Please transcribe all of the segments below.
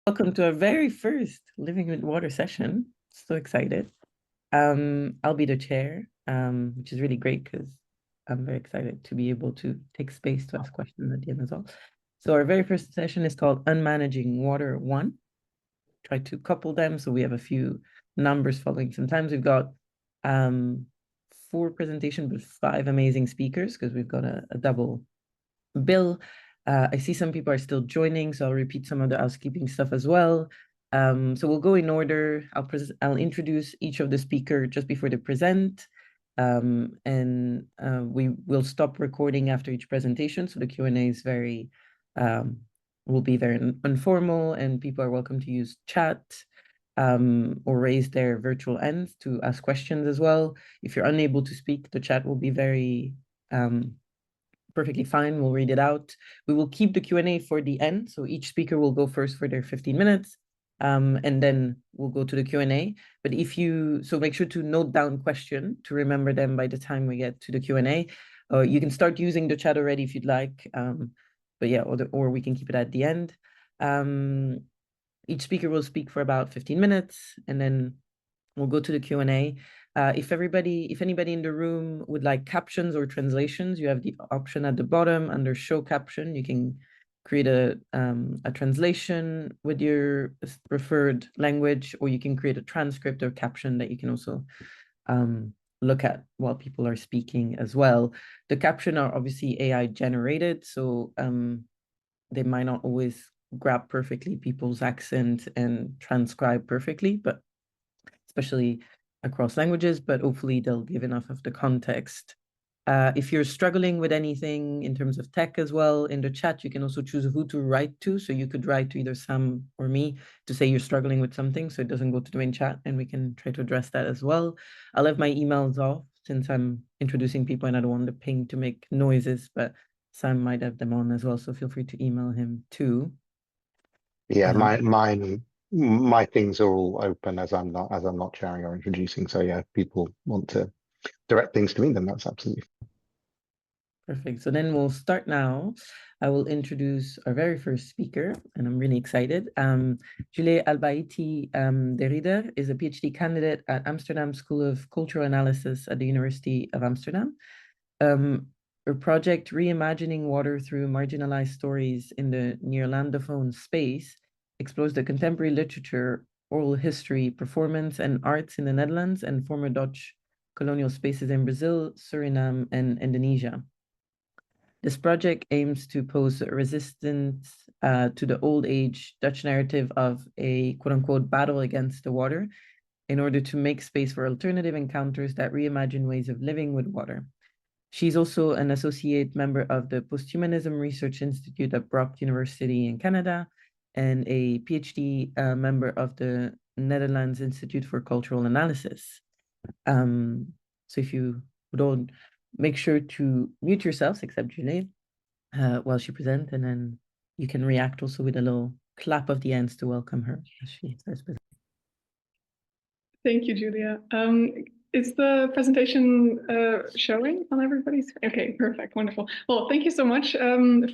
Welcome to our very first Living with Water session. So excited. I'll be the chair, which is really great because I'm very excited to be able to take space to ask questions at the end as well. So our very first session is called Unmanaging Water 1. Try to couple them so we have a few numbers following. Sometimes we've got 4 presentations with 5 amazing speakers because we've got a double bill. I see some people are still joining, so I'll repeat some of the housekeeping stuff as well. So we'll go in order. I'll introduce each of the speaker just before they present. And we will stop recording after each presentation. So the Q&A is will be very informal, and people are welcome to use chat or raise their virtual hands to ask questions as well. If you're unable to speak, the chat will be very perfectly fine. We'll read it out. We will keep the Q&A for the end. So each speaker will go first for their 15 minutes. And then we'll go to the Q&A. But so make sure to note down question to remember them by the time we get to the Q&A. You can start using the chat already if you'd like. But yeah, or we can keep it at the end. Each speaker will speak for about 15 minutes, and then we'll go to the Q&A. If anybody in the room would like captions or translations, you have the option at the bottom under show caption. You can create a translation with your preferred language, or you can create a transcript or caption that you can also look at while people are speaking as well. The caption are obviously AI generated, so they might not always grab perfectly people's accent and transcribe perfectly, but especially across languages, but hopefully they'll give enough of the context. If you're struggling with anything in terms of tech as well, in the chat, you can also choose who to write to. So you could write to either Sam or me to say you're struggling with something so it doesn't go to the main chat, and we can try to address that as well. I'll have my emails off since I'm introducing people and I don't want the ping to make noises, but Sam might have them on as well. So feel free to email him too. Yeah, my things are all open as I'm not sharing or introducing. So yeah, if people want to direct things to me, then that's absolutely fine. Perfect. So then we'll start now. I will introduce our very first speaker, and I'm really excited. Giulia Al-Bayaty de Ridder is a PhD candidate at Amsterdam School of Cultural Analysis at the University of Amsterdam. Her project, Reimagining Water Through Marginalized Stories in the Neerlandophone Space, explores the contemporary literature, oral history, performance, and arts in the Netherlands and former Dutch colonial spaces in Brazil, Suriname, and Indonesia. This project aims to pose a resistance to the old age Dutch narrative of a quote-unquote battle against the water in order to make space for alternative encounters that reimagine ways of living with water. She's also an associate member of the Posthumanism Research Institute at Brock University in Canada and a PhD member of the Netherlands Institute for Cultural Analysis. So if you would all make sure to mute yourselves, except Julée, while she presents, and then you can react also with a little clap of the hands to welcome her as she starts presenting. Thank you, Giulia. Is the presentation showing on everybody's? Okay, perfect, wonderful. Well, thank you so much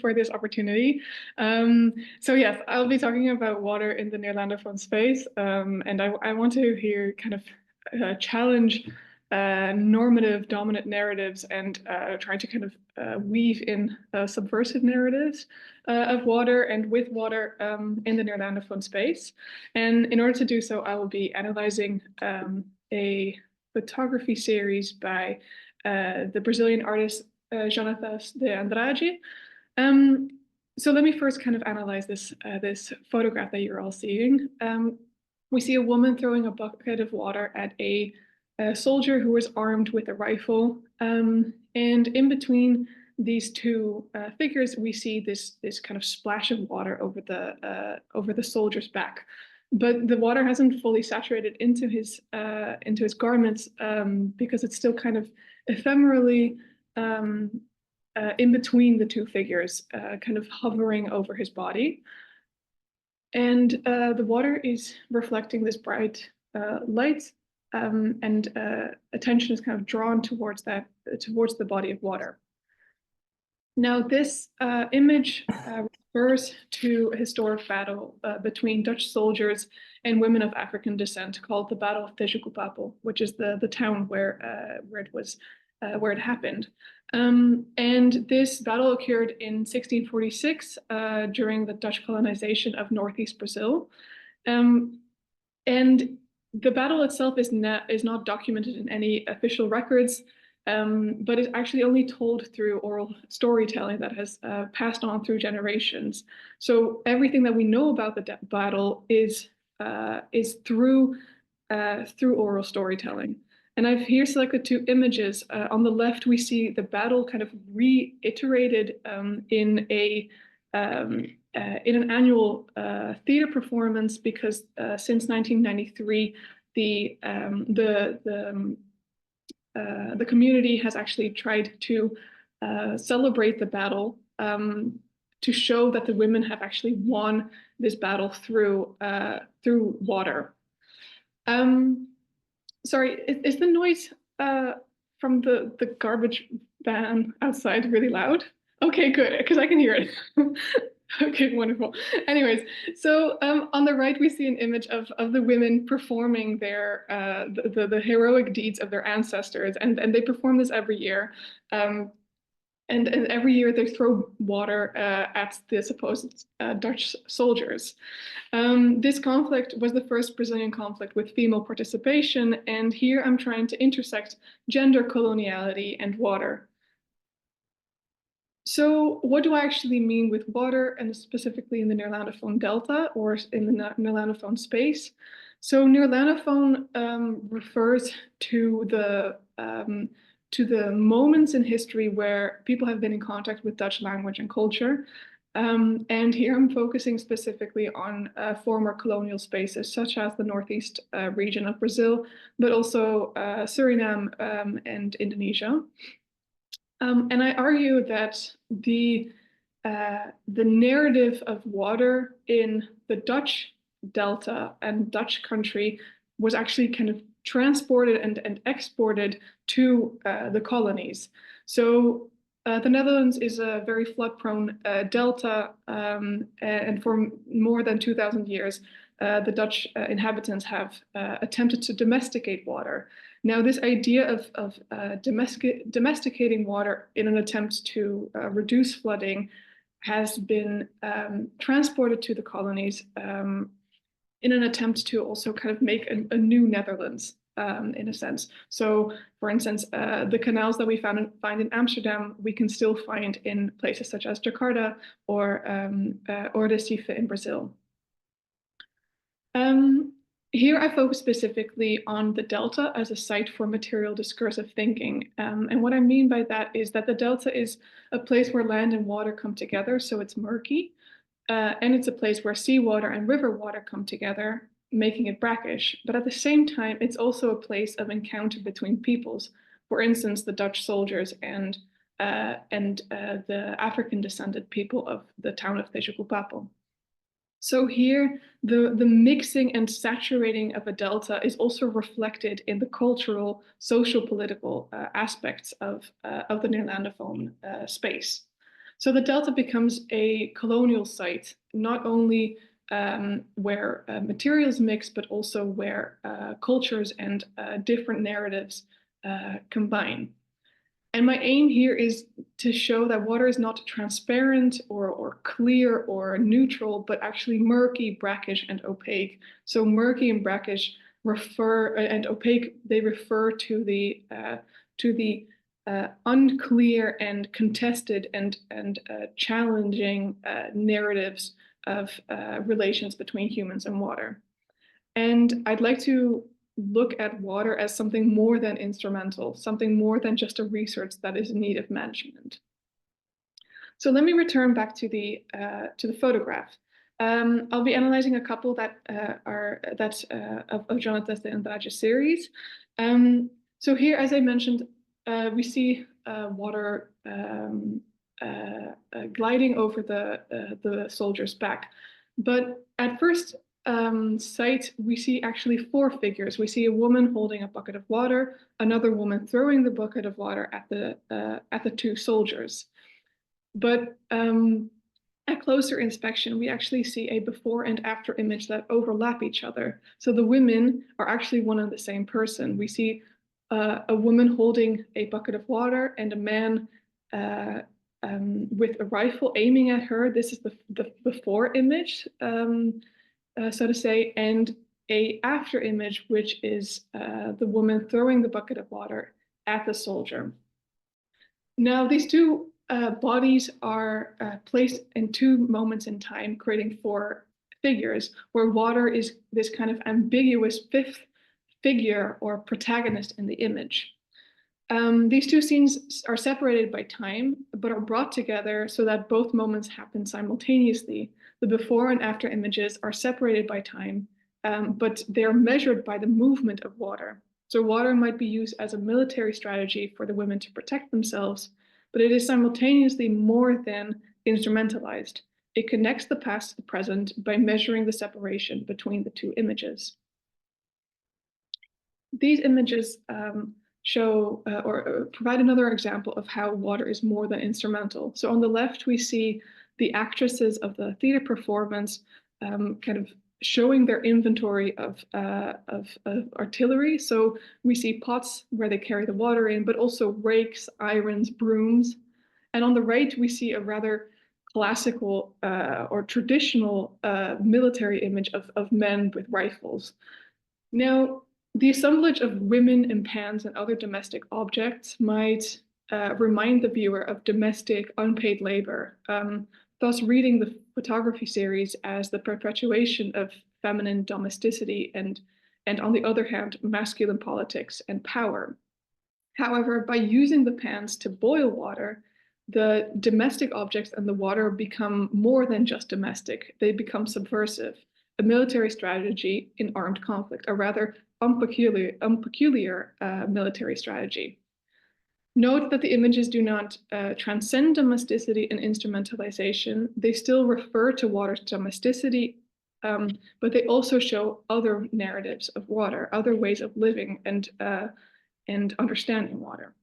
for this opportunity. So yes, I'll be talking about water in the Neerlandophone space, and I want to here kind of challenge normative dominant narratives and try to kind of weave in subversive narratives of water and with water in the Neerlandophone space. And in order to do so, I will be analyzing a photography series by the Brazilian artist Jonatas de Andrade. So let me first kind of analyze this photograph that you're all seeing. We see a woman throwing a bucket of water at a soldier who is armed with a rifle. And in between these two figures, we see this kind of splash of water over the soldier's back. But the water hasn't fully saturated into his garments because it's still kind of ephemerally in between the two figures, kind of hovering over his body. And the water is reflecting this bright light, and attention is kind of drawn towards the body of water. Now, this image refers to a historic battle between Dutch soldiers and women of African descent called the Battle of Tegucigalpa, which is the town where it happened. And this battle occurred in 1646 during the Dutch colonization of northeast Brazil. And the battle itself is not documented in any official records, but is actually only told through oral storytelling that has passed on through generations. So everything that we know about the battle is through oral storytelling. And I've here selected two images. On the left, we see the battle kind of reiterated in an annual theater performance, because since 1993, the community has actually tried to celebrate the battle to show that the women have actually won this battle through water. Sorry, is the noise from the garbage van outside really loud? Okay, good, because I can hear it. Okay, wonderful. Anyways, so on the right, we see an image of the women performing their the heroic deeds of their ancestors, and they perform this every year. And every year they throw water at the supposed Dutch soldiers. This conflict was the first Brazilian conflict with female participation, and here I'm trying to intersect gender, coloniality, and water. So what do I actually mean with water, and specifically in the Neerlandophone Delta or in the Neerlandophone space? So Neerlandophone refers to the moments in history where people have been in contact with Dutch language and culture. And here I'm focusing specifically on former colonial spaces, such as the northeast region of Brazil, but also Suriname and Indonesia. And I argue that the narrative of water in the Dutch Delta and Dutch country was actually kind of transported and exported to the colonies. So the Netherlands is a very flood-prone delta, and for more than 2,000 years, the Dutch inhabitants have attempted to domesticate water. Now, this idea of domesticating water in an attempt to reduce flooding has been transported to the colonies in an attempt to also kind of make a new Netherlands, in a sense. So, for instance, the canals that we find in Amsterdam, we can still find in places such as Jakarta or Recife in Brazil. Here I focus specifically on the Delta as a site for material discursive thinking. And what I mean by that is that the Delta is a place where land and water come together, so it's murky. And it's a place where seawater and river water come together, making it brackish. But at the same time, it's also a place of encounter between peoples. For instance, the Dutch soldiers and the African descended people of the town of Tegucigalpa. So here, the mixing and saturating of a delta is also reflected in the cultural, social, political aspects of the Neerlandophone space. So the delta becomes a colonial site, not only where materials mix, but also where cultures and different narratives combine. And my aim here is to show that water is not transparent or clear or neutral, but actually murky, brackish, and opaque. So murky and brackish and opaque, they refer to the unclear and contested and challenging narratives of relations between humans and water. And I'd like to look at water as something more than instrumental, something more than just a resource that is in need of management. So let me return back to the photograph. I'll be analyzing a couple that of Jonathan's The Andagia series. So here, as I mentioned, we see water gliding over the soldier's back. But at first sight, we see actually four figures. We see a woman holding a bucket of water, another woman throwing the bucket of water at the two soldiers. But at closer inspection, we actually see a before and after image that overlap each other. So the women are actually one and the same person. We see a woman holding a bucket of water and a man with a rifle aiming at her. This is the before image, so to say, and a after image, which is the woman throwing the bucket of water at the soldier. Now, these two bodies are placed in two moments in time, creating four figures, where water is this kind of ambiguous fifth figure or protagonist in the image. These two scenes are separated by time, but are brought together so that both moments happen simultaneously. The before and after images are separated by time, but they're measured by the movement of water. So water might be used as a military strategy for the women to protect themselves, but it is simultaneously more than instrumentalized. It connects the past to the present by measuring the separation between the two images. These images show or provide another example of how water is more than instrumental. So on the left, we see the actresses of the theater performance kind of showing their inventory of artillery. So we see pots where they carry the water in, but also rakes, irons, brooms. And on the right, we see a rather classical or traditional military image of men with rifles. Now, the assemblage of women in pans and other domestic objects might remind the viewer of domestic unpaid labor, thus reading the photography series as the perpetuation of feminine domesticity and on the other hand, masculine politics and power. However, by using the pans to boil water, the domestic objects and the water become more than just domestic. They become subversive, a military strategy in armed conflict, a rather unpeculiar military strategy. Note that the images do not transcend domesticity and instrumentalization. They still refer to water's domesticity, but they also show other narratives of water, other ways of living and understanding water.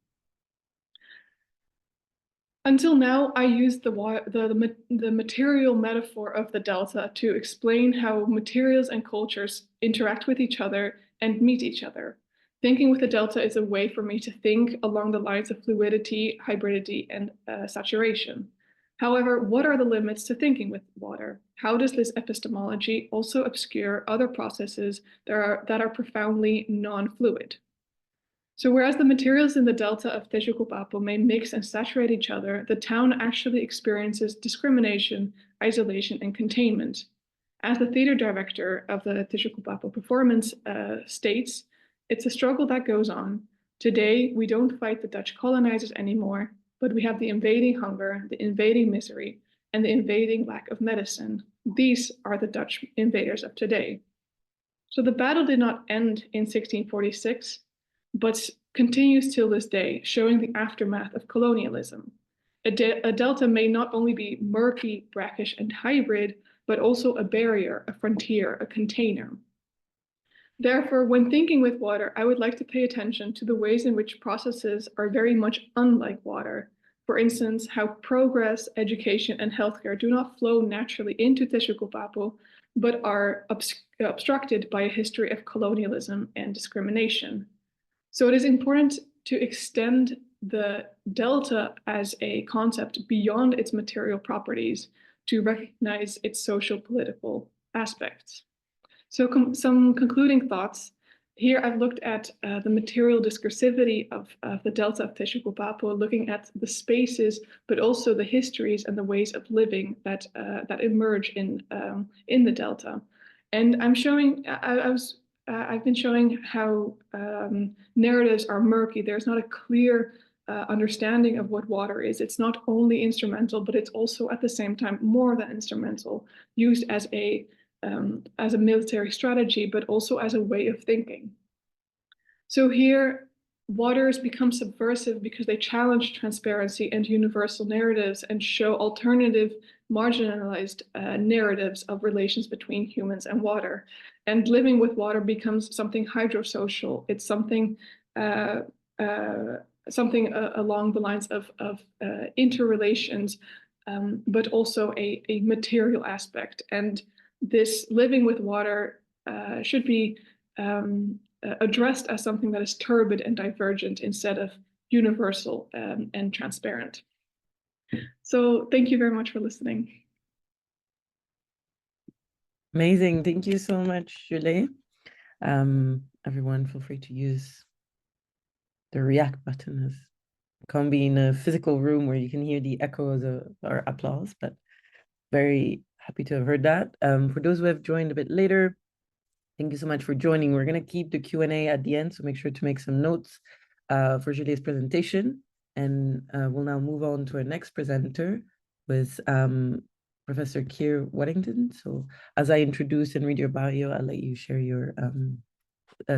Until now, I used the material metaphor of the delta to explain how materials and cultures interact with each other and meet each other. Thinking with the delta is a way for me to think along the lines of fluidity, hybridity, and saturation. However, what are the limits to thinking with water? How does this epistemology also obscure other processes that are profoundly non-fluid? So whereas the materials in the delta of Tegucigalpa may mix and saturate each other, the town actually experiences discrimination, isolation, and containment. As the theater director of the Tegucigalpa performance states, it's a struggle that goes on. Today, we don't fight the Dutch colonizers anymore, but we have the invading hunger, the invading misery, and the invading lack of medicine. These are the Dutch invaders of today. So the battle did not end in 1646, but continues till this day, showing the aftermath of colonialism. A delta may not only be murky, brackish, and hybrid, but also a barrier, a frontier, a container. Therefore, when thinking with water, I would like to pay attention to the ways in which processes are very much unlike water. For instance, how progress, education, and healthcare do not flow naturally into Tegucigalpa, but are obstructed by a history of colonialism and discrimination. So it is important to extend the delta as a concept beyond its material properties to recognize its social political aspects. So some concluding thoughts. Here I've looked at the material discursivity of the delta of Tegucigalpa, looking at the spaces, but also the histories and the ways of living that emerge in the delta. And I'm showing, I've been showing how narratives are murky. There's not a clear understanding of what water is. It's not only instrumental, but it's also at the same time more than instrumental, used as a military strategy, but also as a way of thinking. So here, waters become subversive because they challenge transparency and universal narratives and show alternative, marginalized narratives of relations between humans and water. And living with water becomes something hydrosocial. It's something along the lines of interrelations but also a material aspect. And this living with water should be addressed as something that is turbid and divergent instead of universal and transparent. So thank you very much for listening. Amazing. Thank you so much, Julée. Everyone, feel free to use the react button. As can't be in a physical room where you can hear the echoes of our applause, but very happy to have heard that. For those who have joined a bit later, thank you so much for joining. We're going to keep the Q&A at the end, so make sure to make some notes for Julée's presentation. And we'll now move on to our next presenter with Professor Keir Waddington. So as I introduce and read your bio, I'll let you share your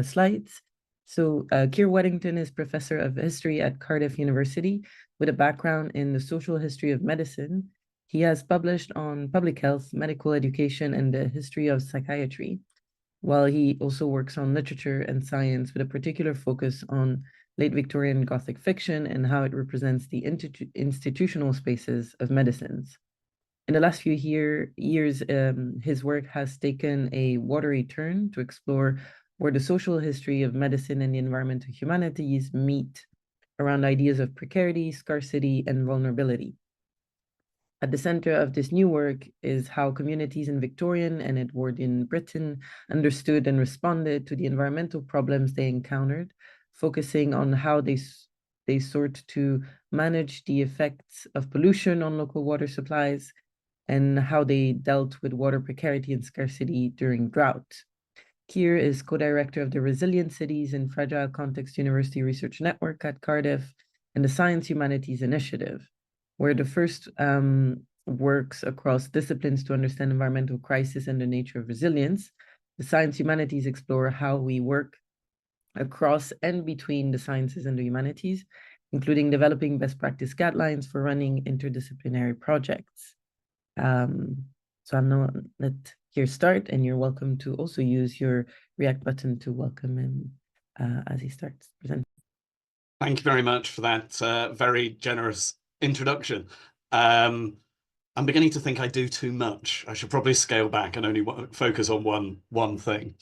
slides. So Keir Waddington is Professor of History at Cardiff University with a background in the social history of medicine. He has published on public health, medical education, and the history of psychiatry, while he also works on literature and science with a particular focus on late Victorian Gothic fiction and how it represents the institutional spaces of medicines. In the last few years, his work has taken a watery turn to explore where the social history of medicine and the environmental humanities meet around ideas of precarity, scarcity, and vulnerability. At the center of this new work is how communities in Victorian and Edwardian Britain understood and responded to the environmental problems they encountered, focusing on how they sought to manage the effects of pollution on local water supplies and how they dealt with water precarity and scarcity during drought. Keir is co-director of the Resilient Cities in Fragile Context University Research Network at Cardiff and the Science Humanities Initiative, where the first works across disciplines to understand environmental crisis and the nature of resilience. The Science Humanities explore how we work across and between the sciences and the humanities, including developing best practice guidelines for running interdisciplinary projects. So I'm now let Keir start, and you're welcome to also use your react button to welcome him as he starts presenting. Thank you very much for that very generous introduction. I'm beginning to think I do too much. I should probably scale back and only focus on one thing.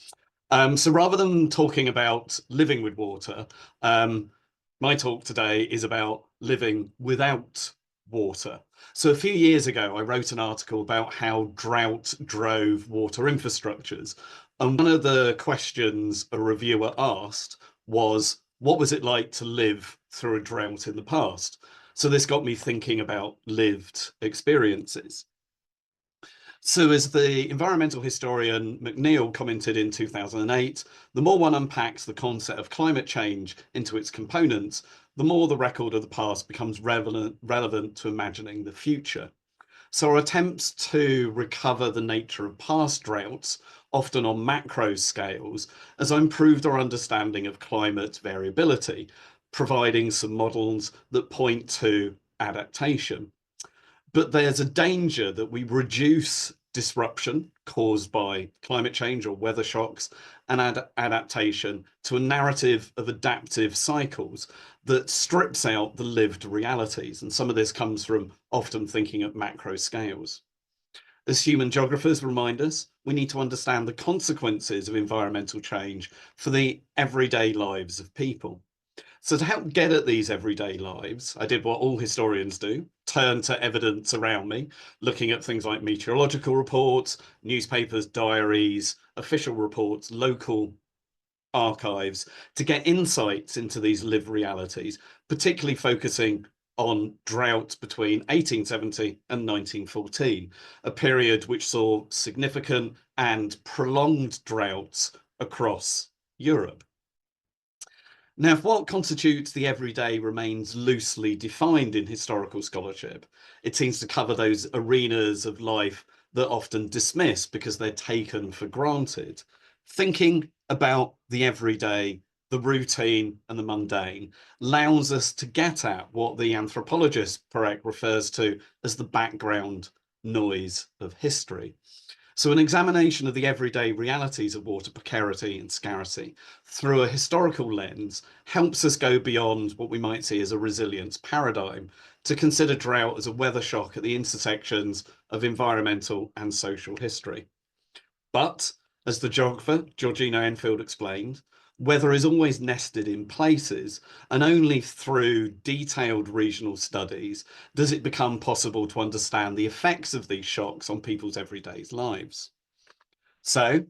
So rather than talking about living with water, my talk today is about living without water. So a few years ago, I wrote an article about how drought drove water infrastructures. And one of the questions a reviewer asked was, what was it like to live through a drought in the past? So this got me thinking about lived experiences. So as the environmental historian McNeill commented in 2008, the more one unpacks the concept of climate change into its components, the more the record of the past becomes relevant to imagining the future. So our attempts to recover the nature of past droughts, often on macro scales, has improved our understanding of climate variability, providing some models that point to adaptation. But there's a danger that we reduce disruption caused by climate change or weather shocks and adaptation to a narrative of adaptive cycles that strips out the lived realities. And some of this comes from often thinking at macro scales. As human geographers remind us, we need to understand the consequences of environmental change for the everyday lives of people. So to help get at these everyday lives, I did what all historians do, turn to evidence around me, looking at things like meteorological reports, newspapers, diaries, official reports, local archives, to get insights into these lived realities, particularly focusing on drought between 1870 and 1914, a period which saw significant and prolonged droughts across Europe. Now, if what constitutes the everyday remains loosely defined in historical scholarship, it seems to cover those arenas of life that often dismiss because they're taken for granted. Thinking about the everyday, the routine and the mundane allows us to get at what the anthropologist Perec refers to as the background noise of history. So an examination of the everyday realities of water precarity and scarcity through a historical lens helps us go beyond what we might see as a resilience paradigm to consider drought as a weather shock at the intersections of environmental and social history. But, as the geographer Georgina Enfield explained, weather is always nested in places, and only through detailed regional studies does it become possible to understand the effects of these shocks on people's everyday lives. So,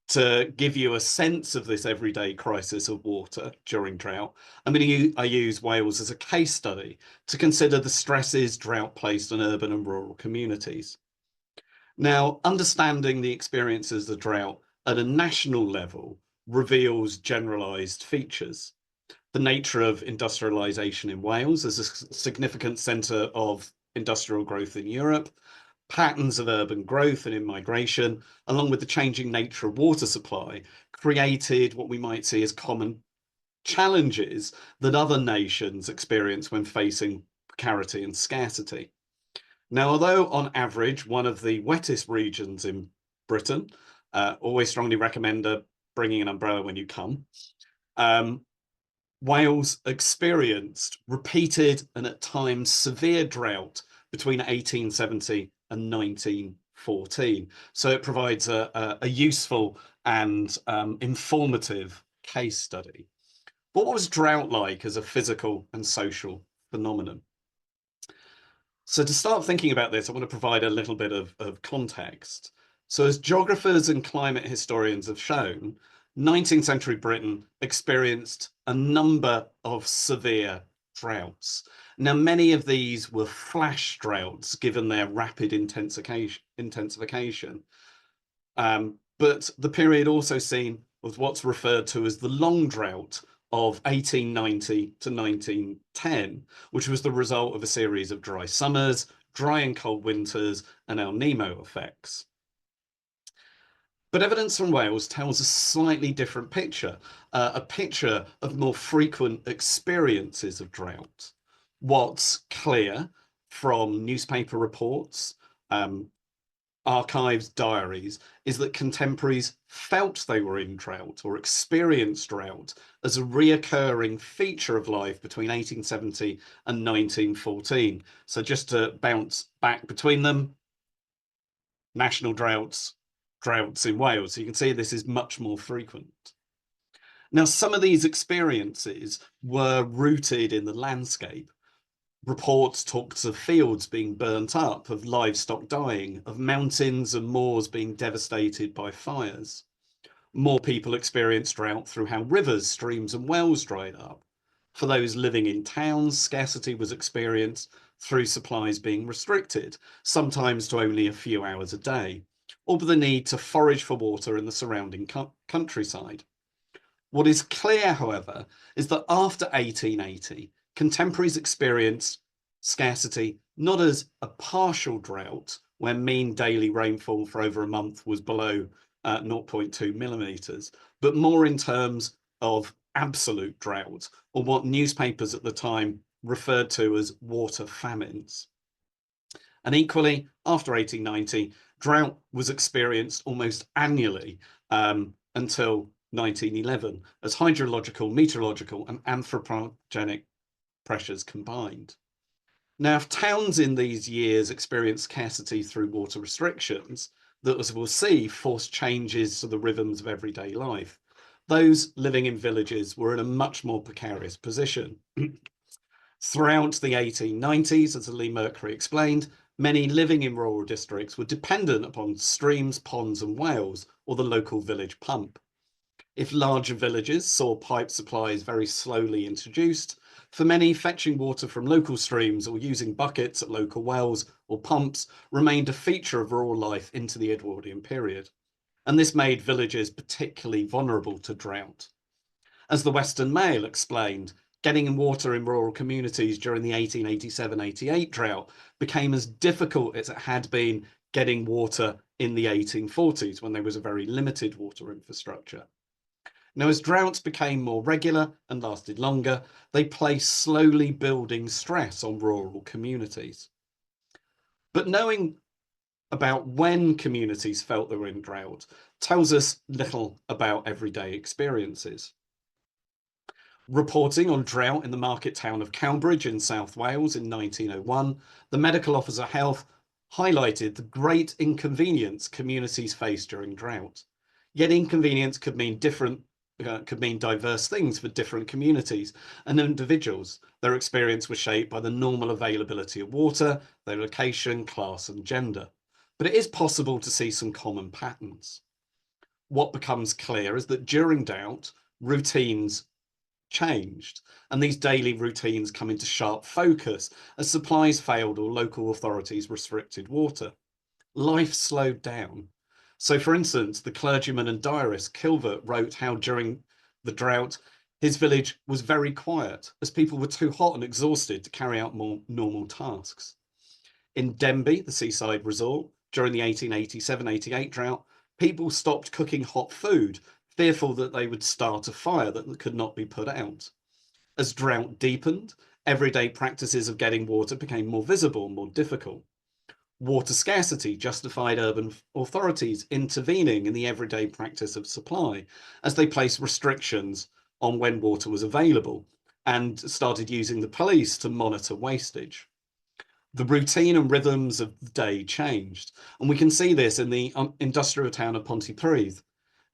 to give you a sense of this everyday crisis of water during drought, I use Wales as a case study to consider the stresses drought placed on urban and rural communities. Now, understanding the experiences of drought at a national level reveals generalised features. The nature of industrialisation in Wales as a significant centre of industrial growth in Europe, patterns of urban growth and immigration, along with the changing nature of water supply, created what we might see as common challenges that other nations experience when facing precarity and scarcity. Now, although on average, one of the wettest regions in Britain, always strongly recommend bringing an umbrella when you come, Wales experienced repeated and at times severe drought between 1870 and 1914. So it provides a useful and informative case study. But what was drought like as a physical and social phenomenon? So to start thinking about this, I want to provide a little bit of context. So as geographers and climate historians have shown, 19th century Britain experienced a number of severe droughts. Now, many of these were flash droughts given their rapid intensification. But the period also seen was what's referred to as the long drought of 1890 to 1910, which was the result of a series of dry summers, dry and cold winters, and El Nino effects. But evidence from Wales tells a slightly different picture, a picture of more frequent experiences of drought. What's clear from newspaper reports, archives, diaries, is that contemporaries felt they were in drought or experienced drought as a reoccurring feature of life between 1870 and 1914. So just to bounce back between them, national droughts in Wales. So you can see this is much more frequent. Now, some of these experiences were rooted in the landscape. Reports talked of fields being burnt up, of livestock dying, of mountains and moors being devastated by fires. More people experienced drought through how rivers, streams and wells dried up. For those living in towns, scarcity was experienced through supplies being restricted, sometimes to only a few hours a day, or the need to forage for water in the surrounding countryside. What is clear, however, is that after 1880, contemporaries experienced scarcity not as a partial drought, where mean daily rainfall for over a month was below 0.2 millimeters, but more in terms of absolute drought, or what newspapers at the time referred to as water famines. And equally, after 1890, drought was experienced almost annually until 1911, as hydrological, meteorological and anthropogenic pressures combined. Now, if towns in these years experienced scarcity through water restrictions, that, as we'll see, forced changes to the rhythms of everyday life, those living in villages were in a much more precarious position. Throughout the 1890s, as Lee Mercury explained, many living in rural districts were dependent upon streams, ponds and wells, or the local village pump. If larger villages saw pipe supplies very slowly introduced, for many, fetching water from local streams or using buckets at local wells or pumps remained a feature of rural life into the Edwardian period. And this made villages particularly vulnerable to drought. As the Western Mail explained, getting water in rural communities during the 1887-88 drought became as difficult as it had been getting water in the 1840s, when there was a very limited water infrastructure. Now, as droughts became more regular and lasted longer, they placed slowly building stress on rural communities. But knowing about when communities felt they were in drought tells us little about everyday experiences. Reporting on drought in the market town of Cowbridge in South Wales in 1901, the Medical Officer Health highlighted the great inconvenience communities face during drought. Yet inconvenience could mean diverse things for different communities and individuals. Their experience was shaped by the normal availability of water, their location, class, and gender. But it is possible to see some common patterns. What becomes clear is that during drought, routines changed, and these daily routines come into sharp focus as supplies failed or local authorities restricted water. Life slowed down. So, for instance, the clergyman and diarist Kilvert wrote how during the drought, his village was very quiet as people were too hot and exhausted to carry out more normal tasks. In Denbigh, the seaside resort, during the 1887-88 drought, people stopped cooking hot food, fearful that they would start a fire that could not be put out. As drought deepened, everyday practices of getting water became more visible and more difficult. Water scarcity justified urban authorities intervening in the everyday practice of supply as they placed restrictions on when water was available and started using the police to monitor wastage. The routine and rhythms of the day changed, and we can see this in the industrial town of Pontypridd.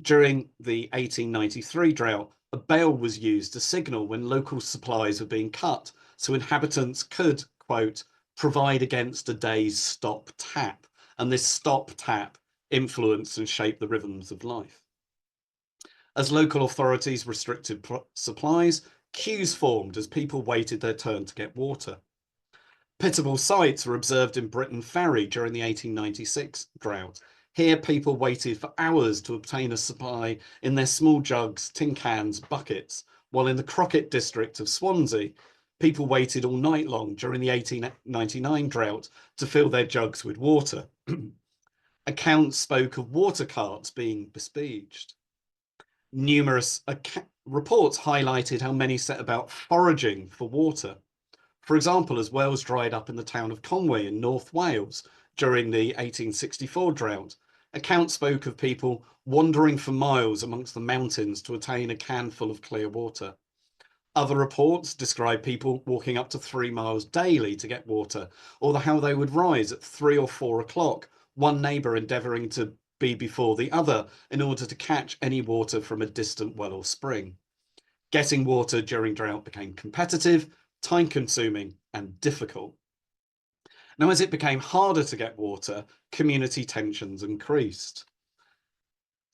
During the 1893 drought, a bell was used to signal when local supplies were being cut, so inhabitants could, quote, provide against a day's stop tap, and this stop tap influenced and shaped the rhythms of life. As local authorities restricted supplies, queues formed as people waited their turn to get water. Pitiable sights were observed in Britain Ferry during the 1896 drought. Here, people waited for hours to obtain a supply in their small jugs, tin cans, buckets, while in the Crockett district of Swansea, people waited all night long during the 1899 drought to fill their jugs with water. Accounts spoke of water carts being besieged. Numerous reports highlighted how many set about foraging for water. For example, as wells dried up in the town of Conway in North Wales during the 1864 drought, accounts spoke of people wandering for miles amongst the mountains to attain a can full of clear water. Other reports describe people walking up to 3 miles daily to get water, or how they would rise at 3 or 4 o'clock, one neighbour endeavouring to be before the other in order to catch any water from a distant well or spring. Getting water during drought became competitive, time-consuming, and difficult. Now, as it became harder to get water, community tensions increased.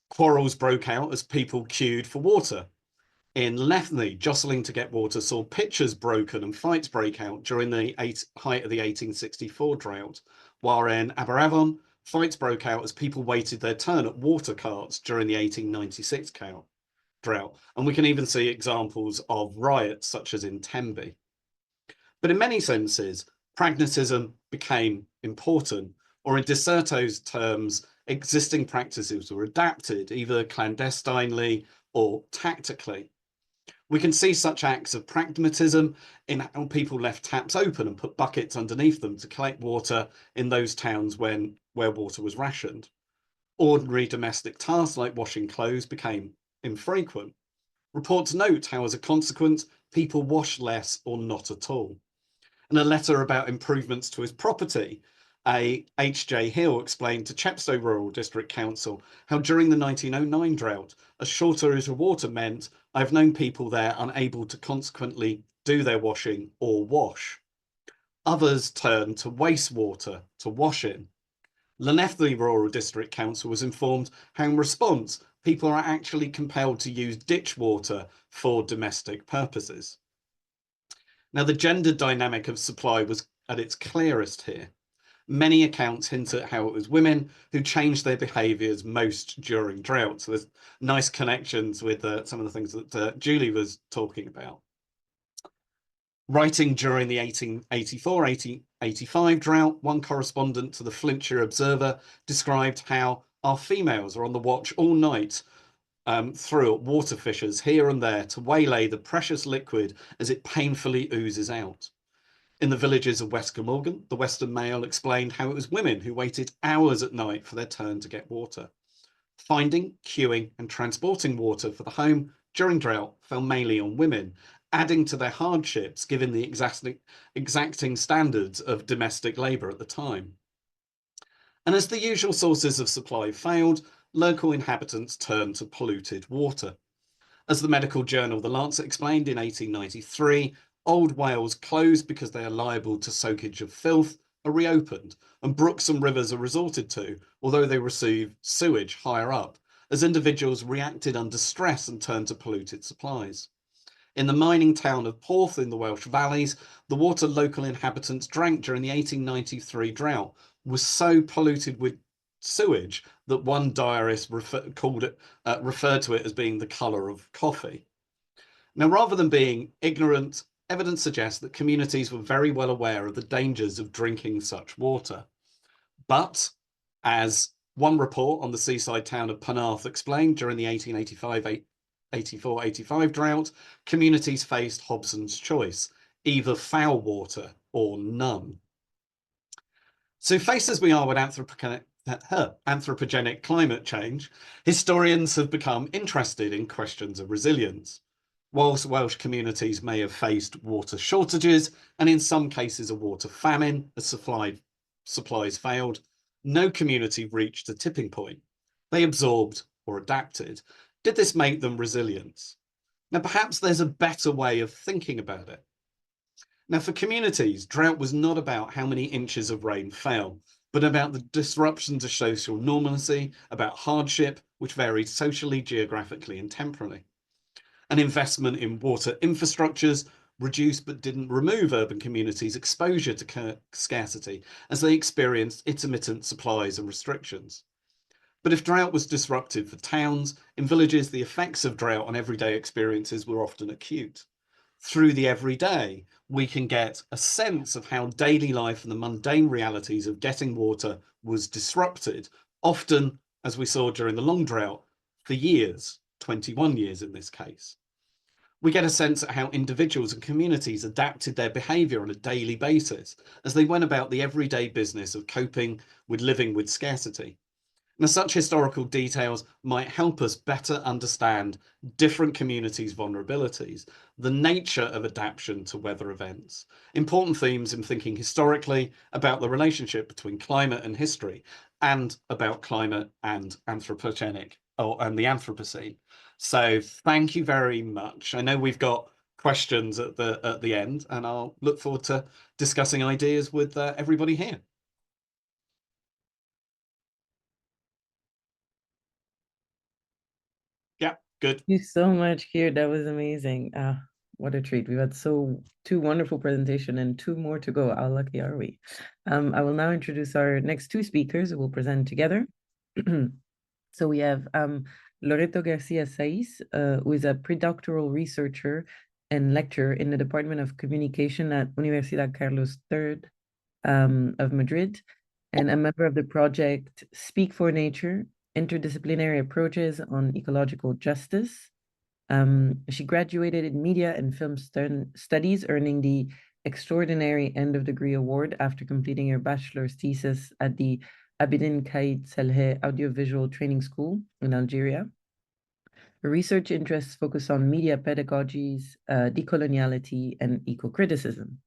Quarrels broke out as people queued for water. In Lethne, jostling to get water saw pitchers broken and fights break out during the height of the 1864 drought, while in Aberavon, fights broke out as people waited their turn at water carts during the 1896 drought. And we can even see examples of riots such as in Tenby. But in many senses, pragmatism became important, or in De Certo's terms, existing practices were adapted either clandestinely or tactically. We can see such acts of pragmatism in how people left taps open and put buckets underneath them to collect water in those towns where water was rationed. Ordinary domestic tasks like washing clothes became infrequent. Reports note how, as a consequence, people washed less or not at all. In a letter about improvements to his property, H.J. Hill explained to Chepstow Rural District Council how during the 1909 drought, a shortage of water meant I've known people there unable to consequently do their washing or wash. Others turned to wastewater to wash in. Llanelli Rural District Council was informed how in response, people are actually compelled to use ditch water for domestic purposes. Now, the gender dynamic of supply was at its clearest here. Many accounts hint at how it was women who changed their behaviours most during drought. So there's nice connections with some of the things that Julie was talking about. Writing during the 1884-1885 drought, one correspondent to the Flintshire Observer described how our females are on the watch all night through water fissures here and there to waylay the precious liquid as it painfully oozes out. In the villages of West Glamorgan, the Western Mail explained how it was women who waited hours at night for their turn to get water. Finding, queuing and transporting water for the home during drought fell mainly on women, adding to their hardships given the exacting standards of domestic labour at the time. And as the usual sources of supply failed, local inhabitants turned to polluted water. As the medical journal The Lancet explained in 1893, old wells closed because they are liable to soakage of filth are reopened, and brooks and rivers are resorted to, although they receive sewage higher up, as individuals reacted under stress and turned to polluted supplies. In the mining town of Porth in the Welsh Valleys, the water local inhabitants drank during the 1893 drought was so polluted with sewage that one diarist referred to it as being the colour of coffee. Now, rather than being ignorant, evidence suggests that communities were very well aware of the dangers of drinking such water. But, as one report on the seaside town of Penarth explained, during the 1884-85 drought, communities faced Hobson's choice, either foul water or none. So faced as we are with anthropogenic climate change, historians have become interested in questions of resilience. Whilst Welsh communities may have faced water shortages and in some cases a water famine as supplies failed, no community reached a tipping point. They absorbed or adapted. Did this make them resilient? Now, perhaps there's a better way of thinking about it. Now, for communities, drought was not about how many inches of rain fell, but about the disruption to social normalcy, about hardship, which varied socially, geographically, and temporally. An investment in water infrastructures reduced but didn't remove urban communities' exposure to scarcity as they experienced intermittent supplies and restrictions. But if drought was disruptive for towns, in villages the effects of drought on everyday experiences were often acute. Through the everyday, we can get a sense of how daily life and the mundane realities of getting water was disrupted, often, as we saw during the long drought, for years, 21 years in this case. We get a sense of how individuals and communities adapted their behaviour on a daily basis as they went about the everyday business of coping with living with scarcity. Now, such historical details might help us better understand different communities' vulnerabilities, the nature of adaptation to weather events, important themes in thinking historically about the relationship between climate and history, and about climate and anthropogenic, and the Anthropocene. So thank you very much. I know we've got questions at the end, and I'll look forward to discussing ideas with everybody here. Yeah, good. Thank you so much, Keir. That was amazing. What a treat. We've had two wonderful presentations and two more to go. How lucky are we? I will now introduce our next two speakers who will present together. So we have Loreto García Saiz, who is a predoctoral researcher and lecturer in the Department of Communication at Universidad Carlos III of Madrid, and a member of the project Speak for Nature, Interdisciplinary Approaches on Ecological Justice. She graduated in Media and Film Studies, earning the Extraordinary End of Degree Award after completing her bachelor's thesis at the Abidine Caid Selhe Audiovisual Training School in Algeria. Her research interests focus on media pedagogies, decoloniality, and eco-criticism.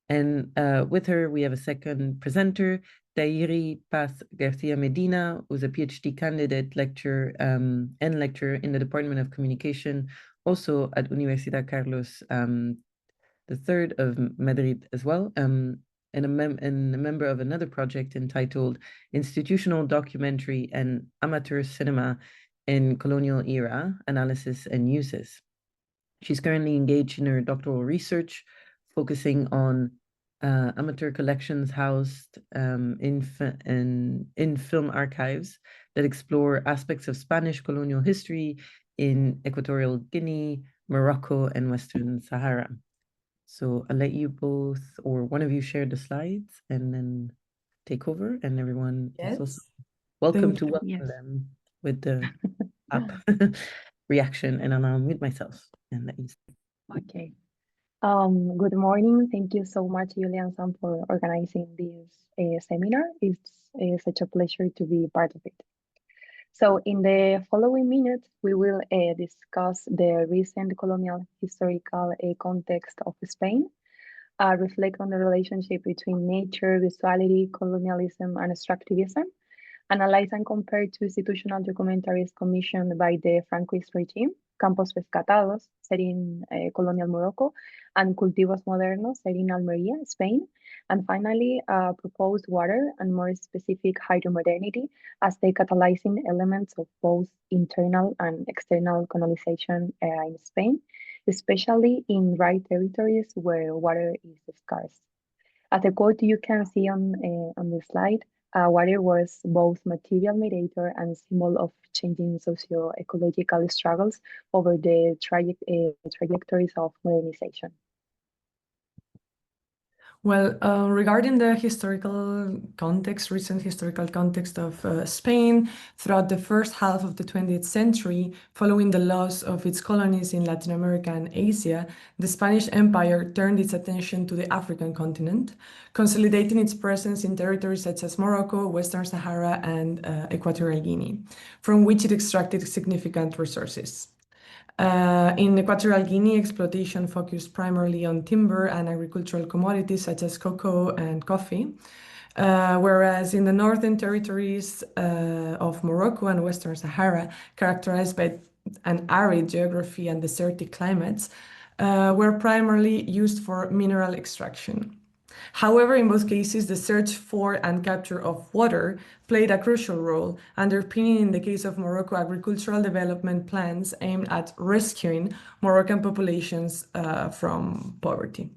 And with her, we have a second presenter, Tayri García Medina, who's a PhD candidate lecturer and lecturer in the Department of Communication, also at Universidad Carlos III of Madrid as well, and a member of another project entitled Institutional Documentary and Amateur Cinema in Colonial Era, Analysis and Uses. She's currently engaged in her doctoral research, focusing on amateur collections housed in film archives that explore aspects of Spanish colonial history in Equatorial Guinea, Morocco, and Western Sahara. So I'll let you both, or one of you, share the slides and then take over, and everyone is also welcome to welcome them with the app reaction, and I'll mute myself and let you. Okay. Good morning. Thank you so much, Giulia and Sam, for organizing this seminar. It's such a pleasure to be part of it. So in the following minutes, we will discuss the recent colonial historical context of Spain, reflect on the relationship between nature, visuality, colonialism, and extractivism, analyze and compare two institutional documentaries commissioned by the Franquist regime, Campos Pescatados, set in colonial Morocco, and Cultivos Modernos, set in Almeria, Spain, and finally, proposed water and more specific hydromodernity as the catalyzing elements of both internal and external colonization in Spain, especially in dry territories where water is scarce. As the quote you can see on the slide, water was both material mediator and symbol of changing socio-ecological struggles over the trajectories of modernization. Well, regarding the historical context, recent historical context of Spain, throughout the first half of the 20th century, following the loss of its colonies in Latin America and Asia, the Spanish Empire turned its attention to the African continent, consolidating its presence in territories such as Morocco, Western Sahara, and Equatorial Guinea, from which it extracted significant resources. In Equatorial Guinea, exploitation focused primarily on timber and agricultural commodities such as cocoa and coffee, whereas in the northern territories of Morocco and Western Sahara, characterized by an arid geography and desertic climates, were primarily used for mineral extraction. However, in both cases, the search for and capture of water played a crucial role, underpinning, in the case of Morocco, agricultural development plans aimed at rescuing Moroccan populations from poverty.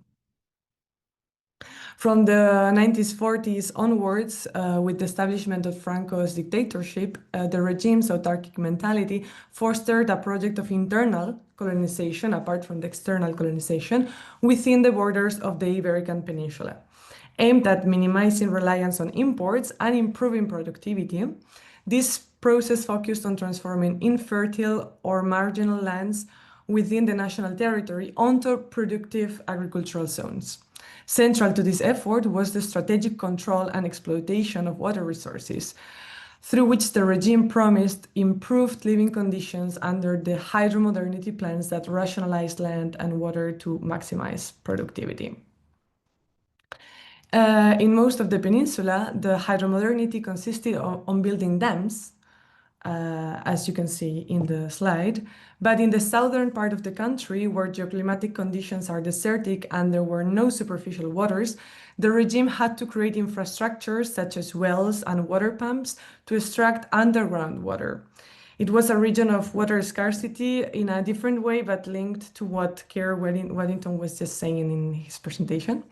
From the 1940s onwards, with the establishment of Franco's dictatorship, the regime's autarkic mentality fostered a project of internal colonization, apart from the external colonization, within the borders of the Iberian Peninsula, aimed at minimizing reliance on imports and improving productivity. This process focused on transforming infertile or marginal lands within the national territory onto productive agricultural zones. Central to this effort was the strategic control and exploitation of water resources, through which the regime promised improved living conditions under the hydromodernity plans that rationalized land and water to maximize productivity. In most of the peninsula, the hydromodernity consisted on building dams, as you can see in the slide. But in the southern part of the country, where geoclimatic conditions are desertic and there were no superficial waters, the regime had to create infrastructures such as wells and water pumps to extract underground water. It was a region of water scarcity in a different way, but linked to what Keir Waddington was just saying in his presentation.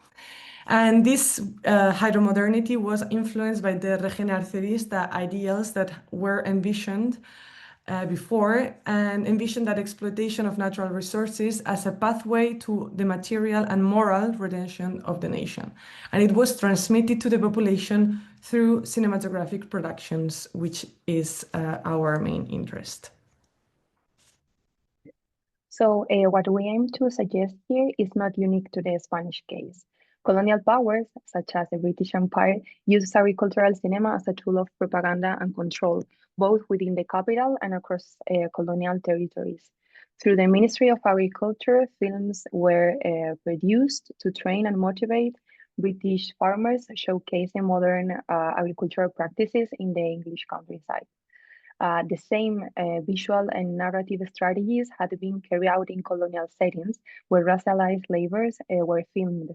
And this hydromodernity was influenced by the regeneracionista ideals that were envisioned before, and envisioned that exploitation of natural resources as a pathway to the material and moral redemption of the nation. And it was transmitted to the population through cinematographic productions, which is our main interest. So what we aim to suggest here is not unique to the Spanish case. Colonial powers, such as the British Empire, used agricultural cinema as a tool of propaganda and control, both within the capital and across colonial territories. Through the Ministry of Agriculture, films were produced to train and motivate British farmers, showcasing modern agricultural practices in the English countryside. The same visual and narrative strategies had been carried out in colonial settings where racialized labors were filmed.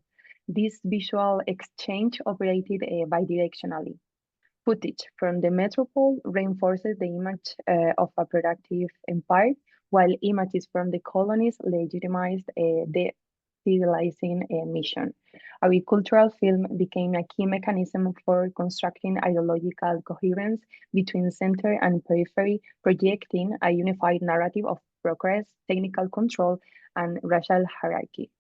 This visual exchange operated bidirectionally. Footage from the metropole reinforces the image of a productive empire, while images from the colonies legitimized the civilizing mission. Agricultural film became a key mechanism for constructing ideological coherence between center and periphery, projecting a unified narrative of progress, technical control, and racial hierarchy.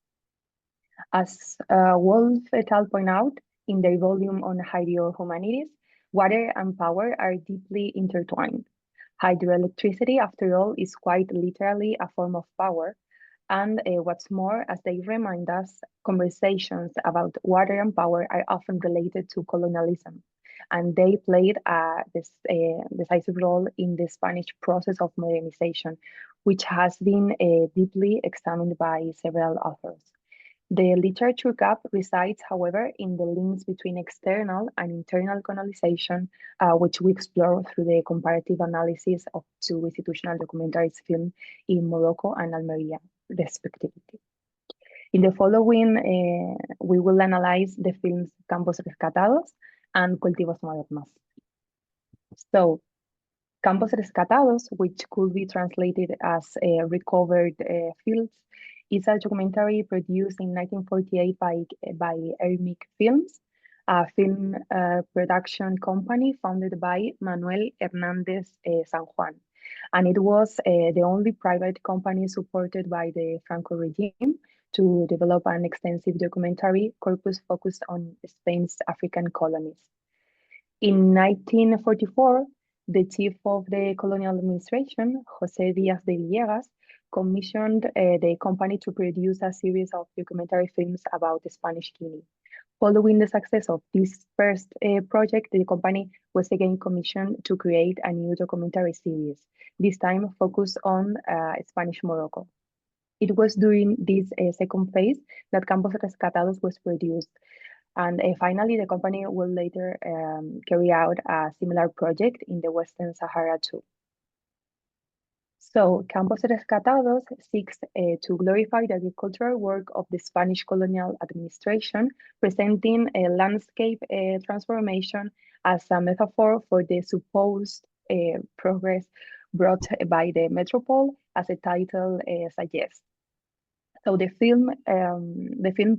As Wolf et al. Point out in their volume on Hydromodernity, water and power are deeply intertwined. Hydroelectricity, after all, is quite literally a form of power, And what's more, as they remind us, conversations about water and power are often related to colonialism, and they played this decisive role in the Spanish process of modernization, which has been deeply examined by several authors. The literature gap resides, however, in the links between external and internal colonization, which we explore through the comparative analysis of two institutional documentaries filmed in Morocco and Almeria, respectively. In the following, we will analyze the films Campos Rescatados and Cultivos Modernos. So, Campos Rescatados, which could be translated as recovered fields, is a documentary produced in 1948 by Ermic Films, a film production company founded by Manuel Hernández San Juan. And it was the only private company supported by the Franco regime to develop an extensive documentary corpus focused on Spain's African colonies. In 1944, the chief of the colonial administration, José Díaz de Villegas, commissioned the company to produce a series of documentary films about the Spanish Guinea. Following the success of this first project, the company was again commissioned to create a new documentary series, this time focused on Spanish Morocco. It was during this second phase that Campos Rescatados was produced. And finally, the company will later carry out a similar project in the Western Sahara too. So, Campos Rescatados seeks to glorify the agricultural work of the Spanish colonial administration, presenting a landscape transformation as a metaphor for the supposed progress brought by the metropole, as the title suggests. So the film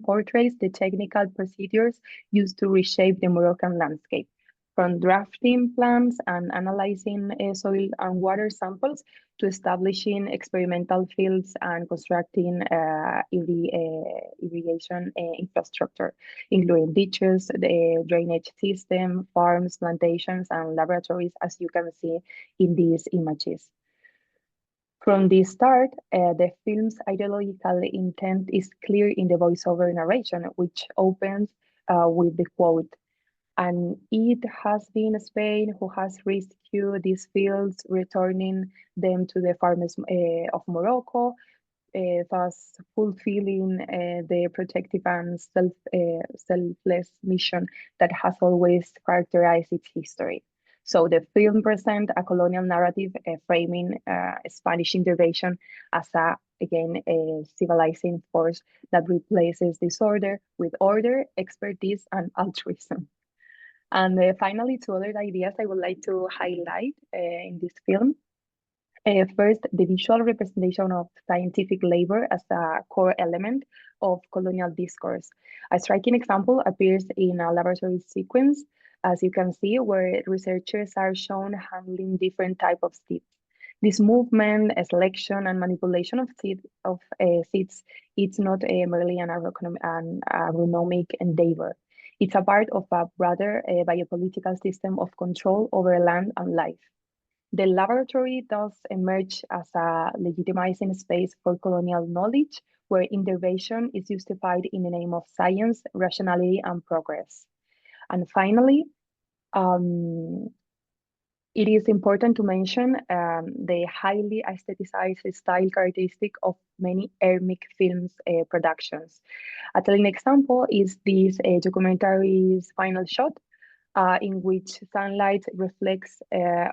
portrays the technical procedures used to reshape the Moroccan landscape, from drafting plans and analyzing soil and water samples to establishing experimental fields and constructing irrigation infrastructure, including ditches, the drainage system, farms, plantations, and laboratories, as you can see in these images. From the start, the film's ideological intent is clear in the voiceover narration, which opens with the quote, "And it has been Spain who has rescued these fields, returning them to the farmers of Morocco, thus fulfilling the protective and selfless mission that has always characterized its history." So the film presents a colonial narrative framing Spanish intervention as a civilizing force that replaces disorder with order, expertise, and altruism. And finally, two other ideas I would like to highlight in this film. First, the visual representation of scientific labor as a core element of colonial discourse. A striking example appears in a laboratory sequence, as you can see, where researchers are shown handling different types of seeds. This movement, selection, and manipulation of seeds, it's not merely an agronomic endeavor. It's a part of a broader biopolitical system of control over land and life. The laboratory thus emerged as a legitimizing space for colonial knowledge, where intervention is justified in the name of science, rationality, and progress. And finally, it is important to mention the highly aestheticized style characteristic of many Ermic Films productions. A telling example is this documentary's final shot, in which sunlight reflects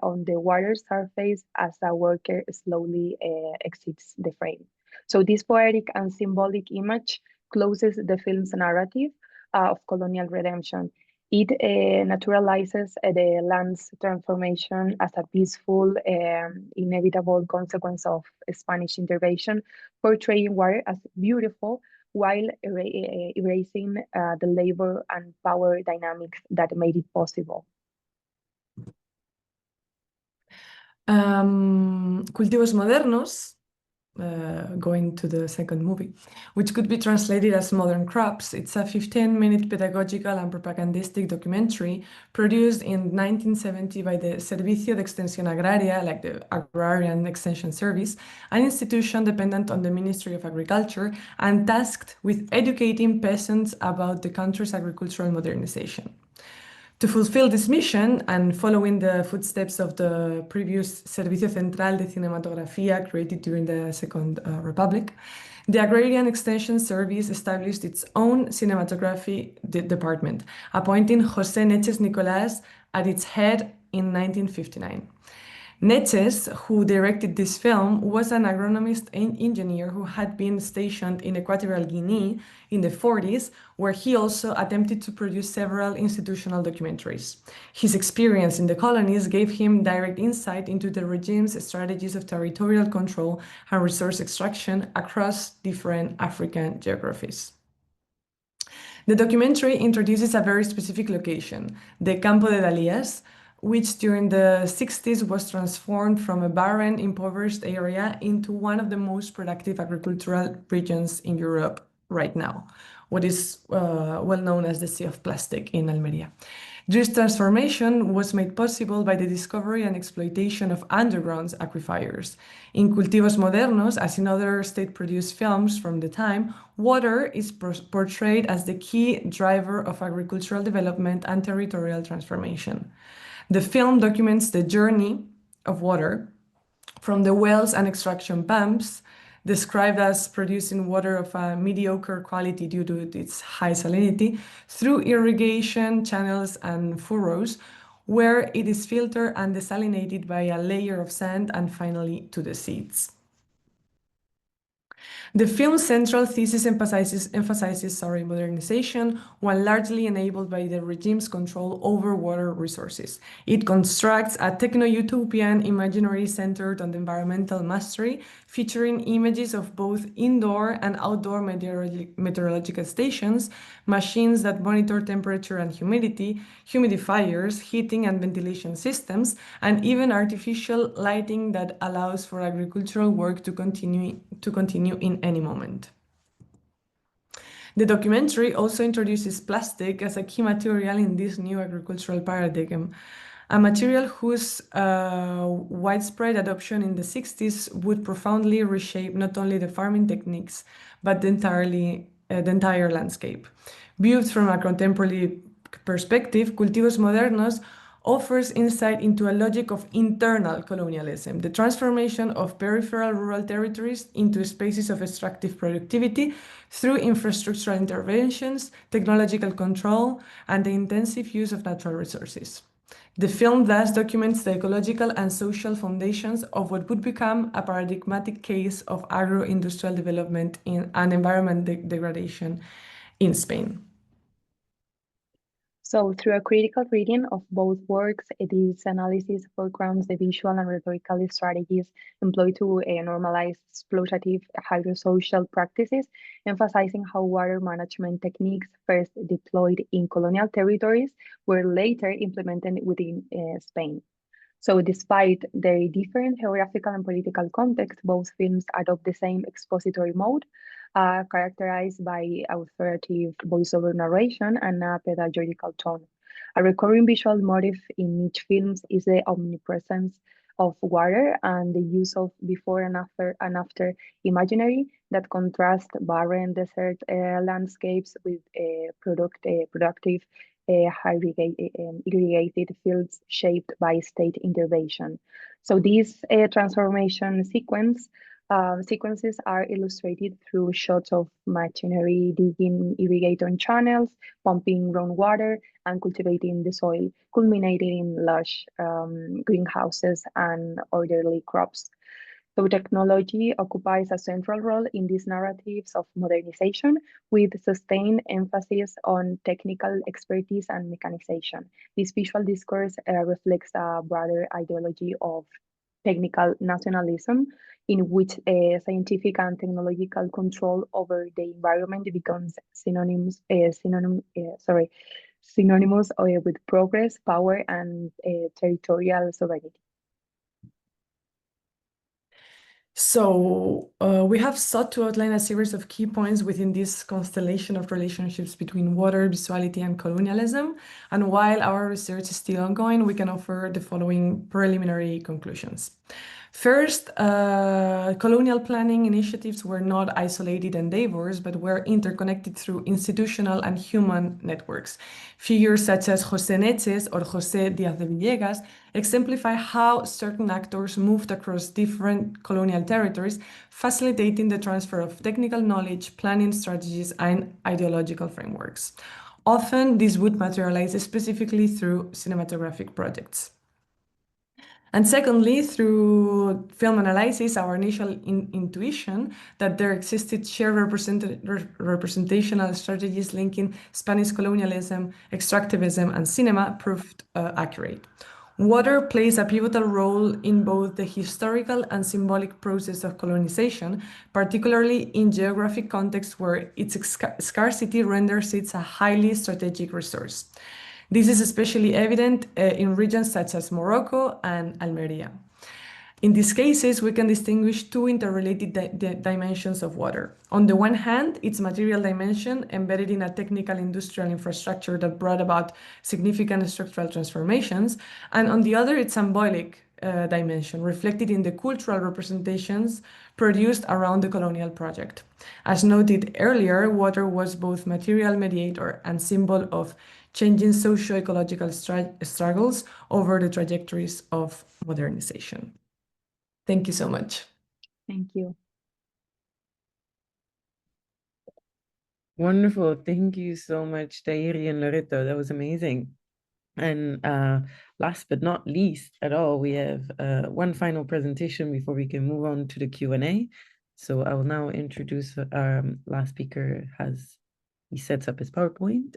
on the water surface as a worker slowly exits the frame. So this poetic and symbolic image closes the film's narrative of colonial redemption. It naturalizes the land's transformation as a peaceful, inevitable consequence of Spanish intervention, portraying water as beautiful while erasing the labor and power dynamics that made it possible. Cultivos Modernos, going to the second movie, which could be translated as Modern Crops. It's a 15-minute pedagogical and propagandistic documentary produced in 1970 by the Servicio de Extensión Agraria, like the Agrarian Extension Service, an institution dependent on the Ministry of Agriculture and tasked with educating peasants about the country's agricultural modernization. To fulfill this mission, and following the footsteps of the previous Servicio Central de Cinematografía created during the Second Republic, the Agrarian Extension Service established its own cinematography department, appointing José Neches Nicolás at its head in 1959. Neches, who directed this film, was an agronomist and engineer who had been stationed in Equatorial Guinea in the 40s, where he also attempted to produce several institutional documentaries. His experience in the colonies gave him direct insight into the regime's strategies of territorial control and resource extraction across different African geographies. The documentary introduces a very specific location, the Campo de Dalias, which during the 60s was transformed from a barren, impoverished area into one of the most productive agricultural regions in Europe right now, what is well known as the Sea of Plastic in Almería. This transformation was made possible by the discovery and exploitation of underground aquifers. In Cultivos Modernos, as in other state-produced films from the time, water is portrayed as the key driver of agricultural development and territorial transformation. The film documents the journey of water from the wells and extraction pumps, described as producing water of a mediocre quality due to its high salinity, through irrigation channels and furrows, where it is filtered and desalinated by a layer of sand and finally to the seeds. The film's central thesis emphasizes modernization, while largely enabled by the regime's control over water resources. It constructs a techno-utopian imaginary centered on the environmental mastery, featuring images of both indoor and outdoor meteorological stations, machines that monitor temperature and humidity, humidifiers, heating and ventilation systems, and even artificial lighting that allows for agricultural work to continue in any moment. The documentary also introduces plastic as a key material in this new agricultural paradigm, a material whose widespread adoption in the 60s would profoundly reshape not only the farming techniques, but the entire landscape. Viewed from a contemporary perspective, Cultivos Modernos offers insight into a logic of internal colonialism, the transformation of peripheral rural territories into spaces of extractive productivity through infrastructural interventions, technological control, and the intensive use of natural resources. The film thus documents the ecological and social foundations of what would become a paradigmatic case of agro-industrial development and environment degradation in Spain. So, through a critical reading of both works, this analysis foregrounds the visual and rhetorical strategies employed to normalize exploitative hydrosocial practices, emphasizing how water management techniques first deployed in colonial territories were later implemented within Spain. So, despite their different geographical and political context, both films adopt the same expository mode, characterized by authoritative voiceover narration and a pedagogical tone. A recurring visual motif in each film is the omnipresence of water and the use of before and after imaginary that contrast barren desert landscapes with productive irrigated fields shaped by state intervention. So these transformation sequences are illustrated through shots of machinery digging irrigation channels, pumping groundwater, and cultivating the soil, culminating in lush greenhouses and orderly crops. So technology occupies a central role in these narratives of modernization, with sustained emphasis on technical expertise and mechanization. This visual discourse reflects a broader ideology of technical nationalism, in which scientific and technological control over the environment becomes synonymous with progress, power, and territorial sovereignty. So we have sought to outline a series of key points within this constellation of relationships between water, visuality, and colonialism. And while our research is still ongoing, we can offer the following preliminary conclusions. First, colonial planning initiatives were not isolated endeavors, but were interconnected through institutional and human networks. Figures such as José Neches or José Díaz de Villegas exemplify how certain actors moved across different colonial territories, facilitating the transfer of technical knowledge, planning strategies, and ideological frameworks. Often, this would materialize specifically through cinematographic projects. And secondly, through film analysis, our initial intuition that there existed shared representational strategies linking Spanish colonialism, extractivism, and cinema proved accurate. Water plays a pivotal role in both the historical and symbolic process of colonization, particularly in geographic contexts where its scarcity renders it a highly strategic resource. This is especially evident in regions such as Morocco and Almeria. In these cases, we can distinguish two interrelated dimensions of water. On the one hand, its material dimension embedded in a technical industrial infrastructure that brought about significant structural transformations, and on the other, its symbolic dimension reflected in the cultural representations produced around the colonial project. As noted earlier, water was both material mediator and symbol of changing socio-ecological struggles over the trajectories of modernization. Thank you so much. Thank you. Wonderful. Thank you so much, Tayri and Loreto. That was amazing. And last but not least at all, we have one final presentation before we can move on to the Q&A. So I will now introduce our last speaker. He sets up his PowerPoint.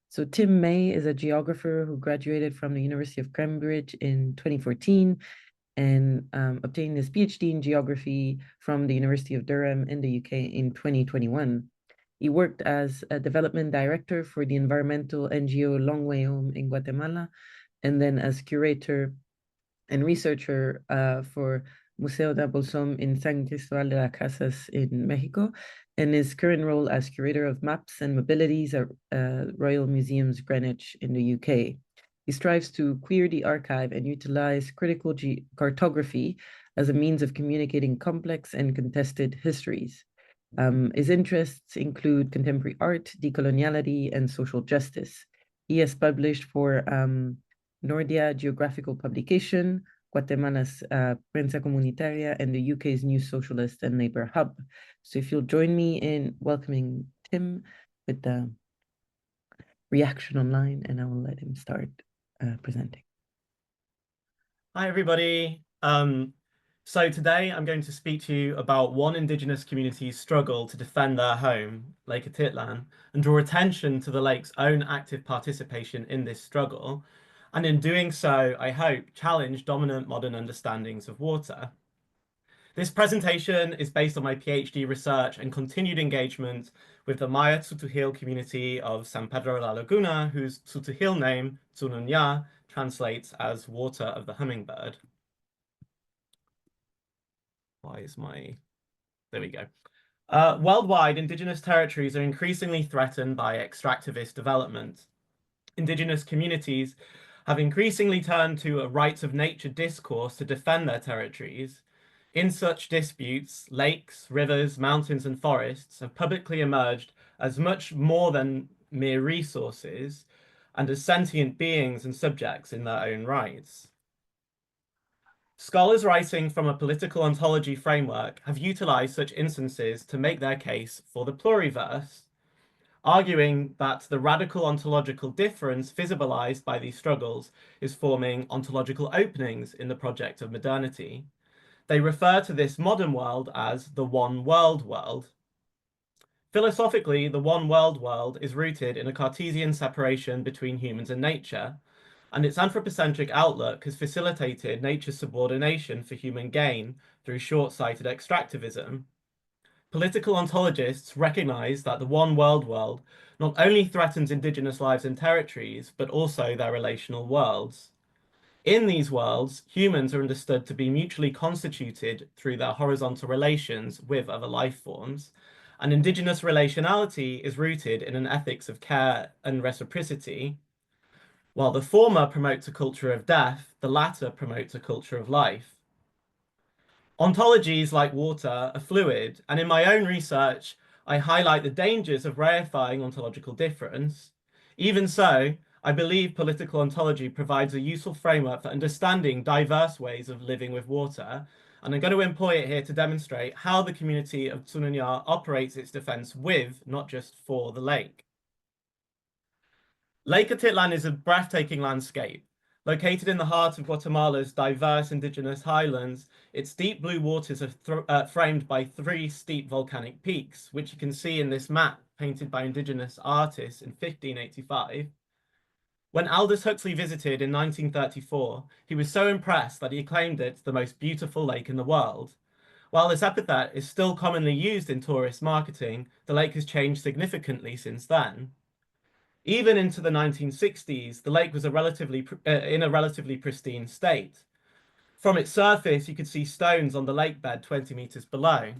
So Tim May is a geographer who graduated from the University of Cambridge in 2014 and obtained his PhD in geography from the University of Durham in the UK in 2021. He worked as a development director for the environmental NGO Long Way Home in Guatemala, and then as curator and researcher for Museo de Bolsón in San Cristóbal de las Casas in Mexico, and his current role as curator of maps and mobilities at Royal Museums Greenwich in the UK. He strives to queer the archive and utilize critical cartography as a means of communicating complex and contested histories. His interests include contemporary art, decoloniality, and social justice. He has published for Nordia Geographical Publication, Guatemala's Prensa Comunitaria, and the UK's New Socialist and Labour Hub. So if you'll join me in welcoming Tim with the reaction online, and I will let him start presenting. Hi, everybody. So today I'm going to speak to you about one Indigenous community's struggle to defend their home, Lake Atitlán, and draw attention to the lake's own active participation in this struggle. And in doing so, I hope, challenge dominant modern understandings of water. This presentation is based on my PhD research and continued engagement with the Maya Tz'utujil community of San Pedro La Laguna, whose Tz'utujil name, Tz'unun, translates as water of the hummingbird. There we go. Worldwide, Indigenous territories are increasingly threatened by extractivist development. Indigenous communities have increasingly turned to a rights of nature discourse to defend their territories. In such disputes, lakes, rivers, mountains, and forests have publicly emerged as much more than mere resources and as sentient beings and subjects in their own rights. Scholars writing from a political ontology framework have utilized such instances to make their case for the pluriverse, arguing that the radical ontological difference visibilized by these struggles is forming ontological openings in the project of modernity. They refer to this modern world as the one world world. Philosophically, the one world world is rooted in a Cartesian separation between humans and nature, and its anthropocentric outlook has facilitated nature's subordination for human gain through short-sighted extractivism. Political ontologists recognize that the one world world not only threatens Indigenous lives and territories, but also their relational worlds. In these worlds, humans are understood to be mutually constituted through their horizontal relations with other life forms, and indigenous relationality is rooted in an ethics of care and reciprocity. While the former promotes a culture of death, the latter promotes a culture of life. Ontologies, like water, are fluid, and in my own research, I highlight the dangers of reifying ontological difference. Even so, I believe political ontology provides a useful framework for understanding diverse ways of living with water, and I'm going to employ it here to demonstrate how the community of Tz'unun operates its defense with, not just for, the lake. Lake Atitlán is a breathtaking landscape. Located in the heart of Guatemala's diverse indigenous highlands, its deep blue waters are framed by 3 steep volcanic peaks, which you can see in this map painted by indigenous artists in 1585. When Aldous Huxley visited in 1934, he was so impressed that he acclaimed it the most beautiful lake in the world. While this epithet is still commonly used in tourist marketing, the lake has changed significantly since then. Even into the 1960s, the lake was in a relatively pristine state. From its surface, you could see stones on the lake bed 20 meters below.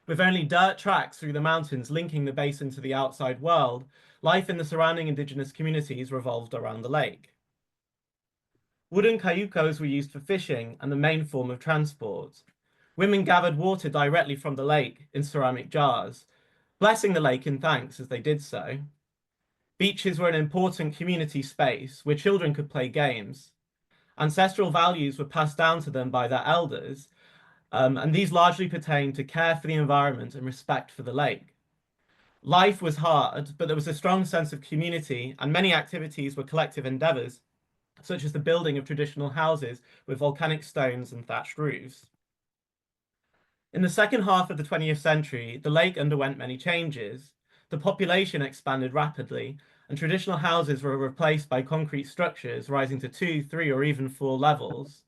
With only dirt tracks through the mountains linking the basin to the outside world, life in the surrounding indigenous communities revolved around the lake. Wooden cayucos were used for fishing and the main form of transport. Women gathered water directly from the lake in ceramic jars, blessing the lake in thanks as they did so. Beaches were an important community space where children could play games. Ancestral values were passed down to them by their elders, and these largely pertained to care for the environment and respect for the lake. Life was hard, but there was a strong sense of community, and many activities were collective endeavors, such as the building of traditional houses with volcanic stones and thatched roofs. In the second half of the 20th century, the lake underwent many changes. The population expanded rapidly, and traditional houses were replaced by concrete structures rising to 2, 3, or even 4 levels.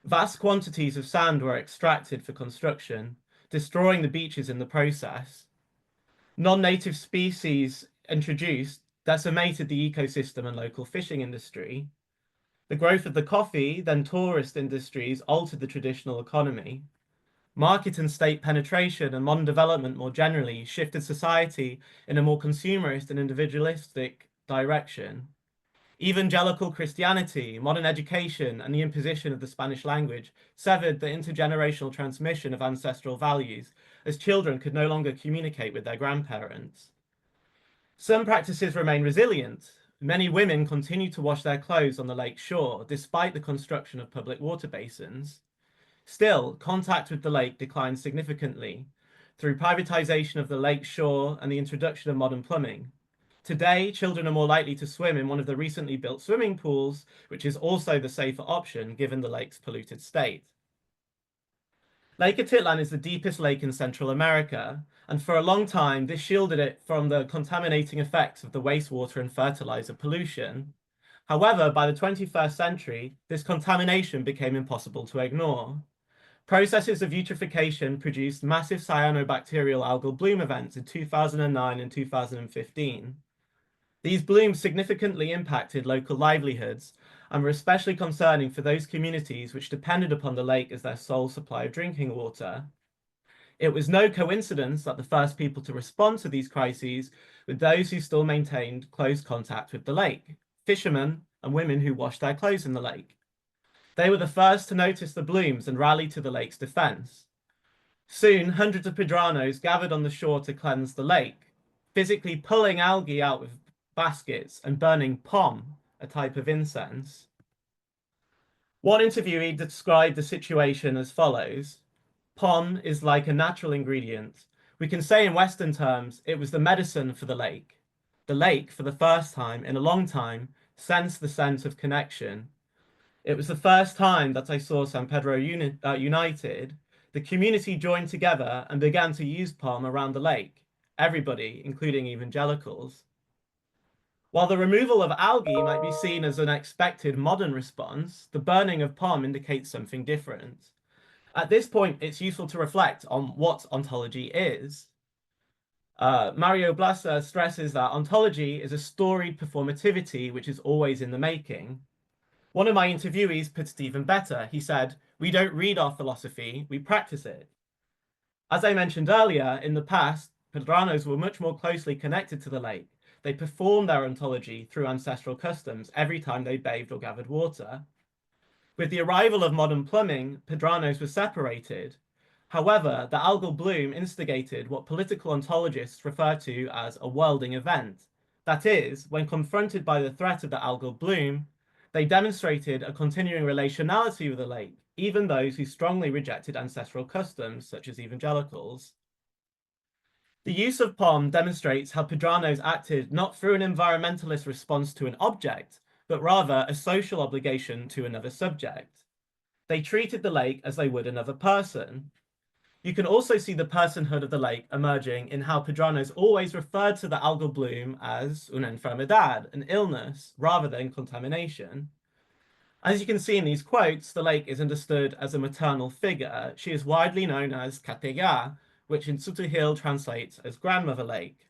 Vast quantities of sand were extracted for construction, destroying the beaches in the process. Non-native species introduced decimated the ecosystem and local fishing industry. The growth of the coffee, then tourist industries, altered the traditional economy. Market and state penetration and modern development more generally shifted society in a more consumerist and individualistic direction. Evangelical Christianity, modern education, and the imposition of the Spanish language severed the intergenerational transmission of ancestral values, as children could no longer communicate with their grandparents. Some practices remain resilient. Many women continue to wash their clothes on the lake shore, despite the construction of public water basins. Still, contact with the lake declined significantly through privatization of the lake shore and the introduction of modern plumbing. Today, children are more likely to swim in one of the recently built swimming pools, which is also the safer option given the lake's polluted state. Lake Atitlán is the deepest lake in Central America, and for a long time, this shielded it from the contaminating effects of the wastewater and fertilizer pollution. However, by the 21st century, this contamination became impossible to ignore. Processes of eutrophication produced massive cyanobacterial algal bloom events in 2009 and 2015. These blooms significantly impacted local livelihoods and were especially concerning for those communities which depended upon the lake as their sole supply of drinking water. It was no coincidence that the first people to respond to these crises were those who still maintained close contact with the lake, fishermen and women who washed their clothes in the lake. They were the first to notice the blooms and rally to the lake's defense. Soon, hundreds of Pedranos gathered on the shore to cleanse the lake, physically pulling algae out with baskets and burning pom, a type of incense. One interviewee described the situation as follows: pom is like a natural ingredient. We can say in Western terms, it was the medicine for the lake. The lake, for the first time in a long time, sensed the sense of connection. It was the first time that I saw San Pedro united. The community joined together and began to use pom around the lake, everybody, including evangelicals. While the removal of algae might be seen as an expected modern response, the burning of pom indicates something different. At this point, it's useful to reflect on what ontology is. Mario Blasa stresses that ontology is a storied performativity which is always in the making. One of my interviewees put it even better. He said, "We don't read our philosophy, we practice it." As I mentioned earlier, in the past, Pedranos were much more closely connected to the lake. They performed their ontology through ancestral customs every time they bathed or gathered water. With the arrival of modern plumbing, Pedranos were separated. However, the algal bloom instigated what political ontologists refer to as a worlding event. That is, when confronted by the threat of the algal bloom, they demonstrated a continuing relationality with the lake, even those who strongly rejected ancestral customs, such as evangelicals. The use of POM demonstrates how Pedranos acted not through an environmentalist response to an object, but rather a social obligation to another subject. They treated the lake as they would another person. You can also see the personhood of the lake emerging in how Pedranos always referred to the algal bloom as una enfermedad, an illness, rather than contamination. As you can see in these quotes, the lake is understood as a maternal figure. She is widely known as Katega, which in Tz'utujil translates as grandmother lake.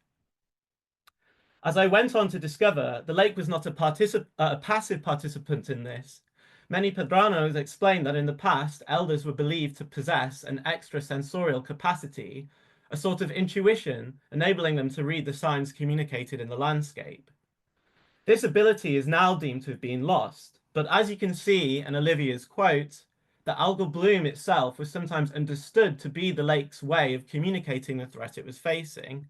As I went on to discover, the lake was not a passive participant in this. Many Pedranos explained that in the past, elders were believed to possess an extrasensorial capacity, a sort of intuition, enabling them to read the signs communicated in the landscape. This ability is now deemed to have been lost, but as you can see in Olivia's quote, the algal bloom itself was sometimes understood to be the lake's way of communicating the threat it was facing.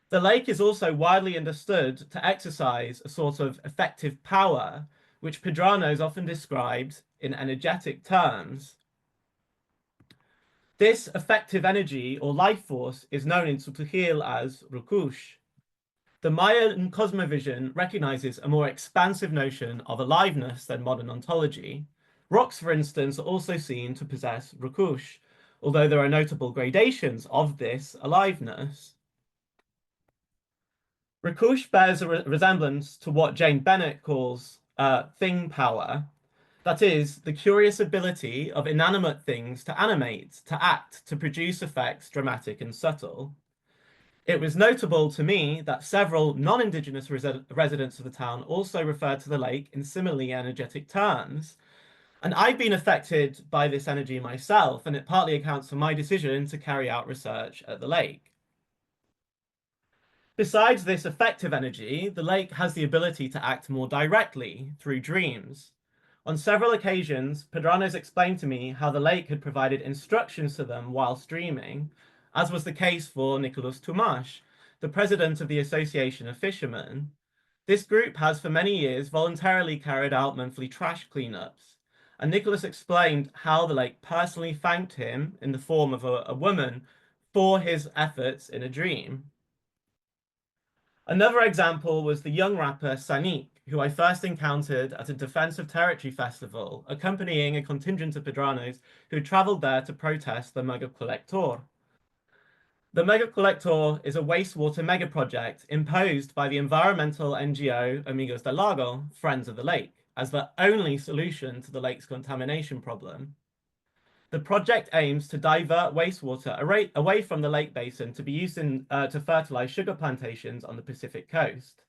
The lake is also widely understood to exercise a sort of effective power, which Pedranos often described in energetic terms. This effective energy or life force is known in Tz'utujil as rukush. The Mayan cosmovision recognizes a more expansive notion of aliveness than modern ontology. Rocks, for instance, are also seen to possess rukush, although there are notable gradations of this aliveness. Rukush bears a resemblance to what Jane Bennett calls thing power. That is, the curious ability of inanimate things to animate, to act, to produce effects dramatic and subtle. It was notable to me that several non-Indigenous residents of the town also referred to the lake in similarly energetic terms. And I've been affected by this energy myself, and it partly accounts for my decision to carry out research at the lake. Besides this effective energy, the lake has the ability to act more directly through dreams. On several occasions, Pedranos explained to me how the lake had provided instructions to them whilst dreaming, as was the case for Nicholas Tumash, the president of the Association of Fishermen. This group has for many years voluntarily carried out monthly trash cleanups, and Nicholas explained how the lake personally thanked him in the form of a woman for his efforts in a dream. Another example was the young rapper Saniq, who I first encountered at a Defense of Territory festival, accompanying a contingent of Pedranos who traveled there to protest the mega collector. The mega collector is a wastewater mega project imposed by the environmental NGO Amigos del Lago, Friends of the Lake, as the only solution to the lake's contamination problem. The project aims to divert wastewater away from the lake basin to be used to fertilize sugar plantations on the Pacific coast.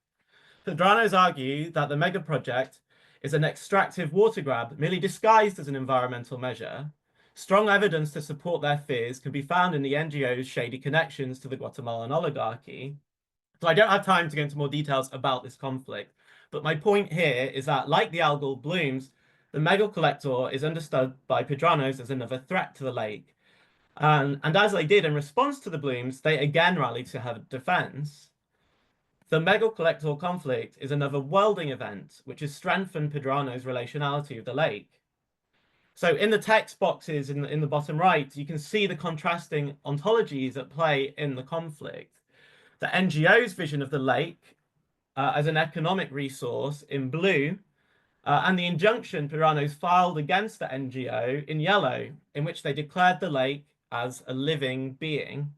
Pedranos argue that the mega project is an extractive water grab merely disguised as an environmental measure. Strong evidence to support their fears can be found in the NGO's shady connections to the Guatemalan oligarchy. So I don't have time to go into more details about this conflict, but my point here is that, like the algal blooms, the mega collector is understood by Pedranos as another threat to the lake. And as they did in response to the blooms, they again rallied to have defense. The mega collector conflict is another worlding event, which has strengthened Pedranos' relationality with the lake. So in the text boxes in the bottom right, you can see the contrasting ontologies at play in the conflict. The NGO's vision of the lake as an economic resource in blue, and the injunction Pedranos filed against the NGO in yellow, in which they declared the lake as a living being.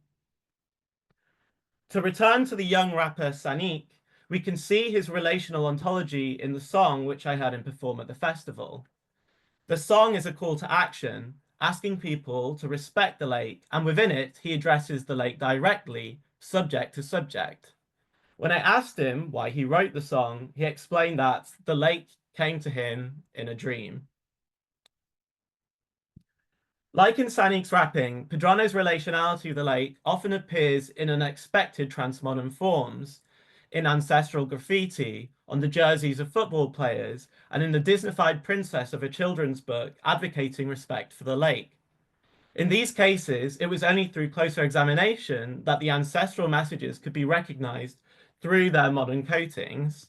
To return to the young rapper Saniq, we can see his relational ontology in the song which I heard him perform at the festival. The song is a call to action, asking people to respect the lake, and within it, he addresses the lake directly, subject to subject. When I asked him why he wrote the song, he explained that the lake came to him in a dream. Like in Sanik's rapping, Pedrano's relationality with the lake often appears in unexpected transmodern forms, in ancestral graffiti, on the jerseys of football players, and in the Disneyfied princess of a children's book advocating respect for the lake. In these cases, it was only through closer examination that the ancestral messages could be recognized through their modern coatings.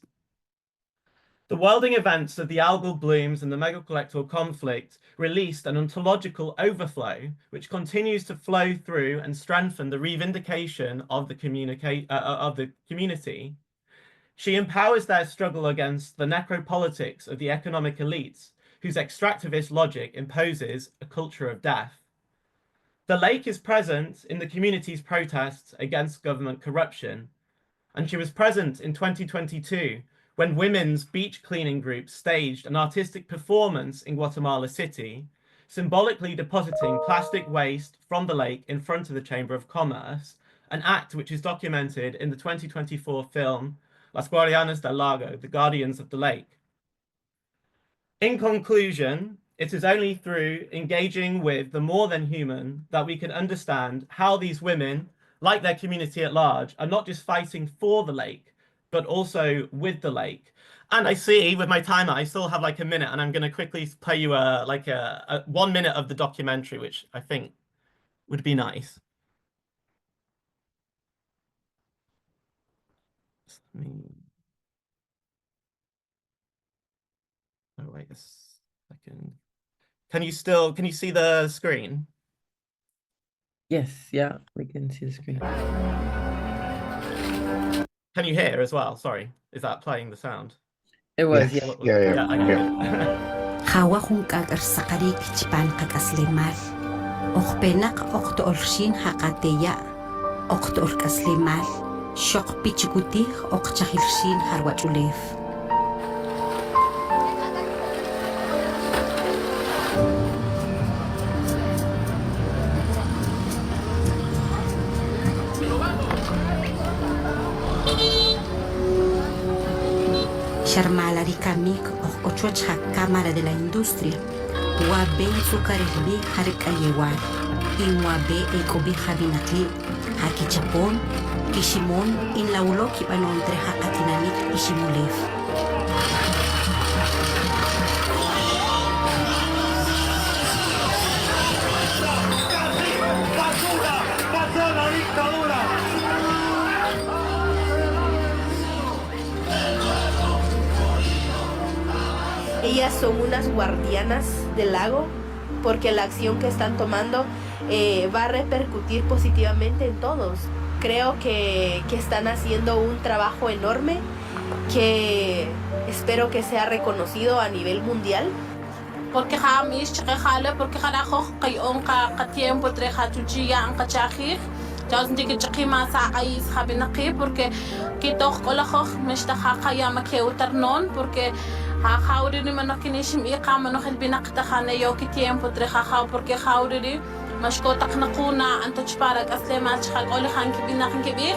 The welding events of the algal blooms and the megacollector conflict released an ontological overflow, which continues to flow through and strengthen the reivindication of the community. She empowers their struggle against the necropolitics of the economic elites, whose extractivist logic imposes a culture of death. The lake is present in the community's protests against government corruption, and she was present in 2022 when women's beach cleaning groups staged an artistic performance in Guatemala City, symbolically depositing plastic waste from the lake in front of the Chamber of Commerce, an act which is documented in the 2024 film Las Guardianas del Lago, The Guardians of the Lake. In conclusion, it is only through engaging with the more than human that we can understand how these women, like their community at large, are not just fighting for the lake, but also with the lake. And I see with my timer, I still have like a minute, and I'm going to quickly play you a 1 minute of the documentary, which I think would be nice. Oh, wait a second. Can you see the screen? Yes, yeah, we can see the screen. Can you hear as well? Sorry, is that playing the sound? It was, Yes. yeah. Hawa kung kakar sakarik chipan kakaslimal. Okpenak okto olshin hakateya. Okto olkaslimal. Shok pichikuti okchahilshin harwachulef. Sharmala rikamik o ochocha Cámara de la Industria. Wabe sukarehbi harikayewar. Inwabe ekobi habinakli. Hakichapon, kishimon in lauloki panontre hakatinamik ishimulef. Ellas son unas guardianas del lago porque la acción que están tomando va a repercutir positivamente en todos. Creo que están haciendo un trabajo enorme que espero que sea reconocido a nivel mundial. Porque jamish chaqale porque jalajo qayon qa tiempo tre khatujiya an qachakhi jazn dik chaqima sa ais khabinaqi porque kitoq qolajo mishtaha qayama ke utarnon porque خاوري ما نكنيش إقامة نخل بنقطة خانة يوكي تيمبو تريخا porque خاوري مشكو تقنقونا أنت تشبارك أسلمات شخال قولي خانك بناخن كبير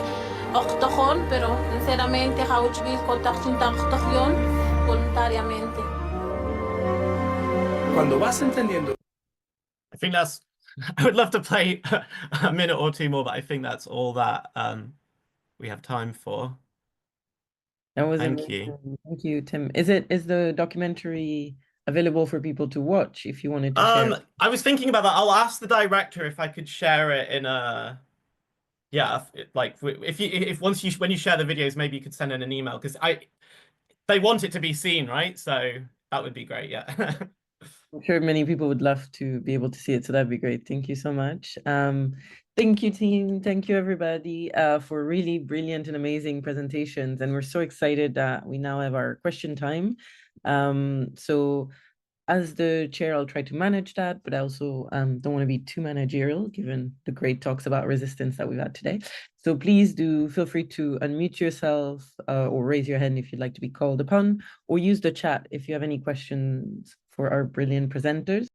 أقتخون pero sinceramente خاوش بيل كو تقشن تقتخيون voluntariamente. Cuando vas entendiendo. I think that's, I would love to play a minute or two more, but I think that's all that we have time for. That was Thank amazing. you. Thank you, Tim. Is the documentary available for people to watch if you wanted to share? I was thinking about that. I'll ask the director if I could share it in a when you share the videos, maybe you could send in an email because they want it to be seen, right? So that would be great. Yeah. I'm sure many people would love to be able to see it, so that'd be great. Thank you so much. Thank you, team. Thank you, everybody, for really brilliant and amazing presentations. And we're so excited that we now have our question time. So as the chair, I'll try to manage that, but I also don't want to be too managerial, given the great talks about resistance that we've had today. So please do feel free to unmute yourself or raise your hand if you'd like to be called upon, or use the chat if you have any questions for our brilliant presenters.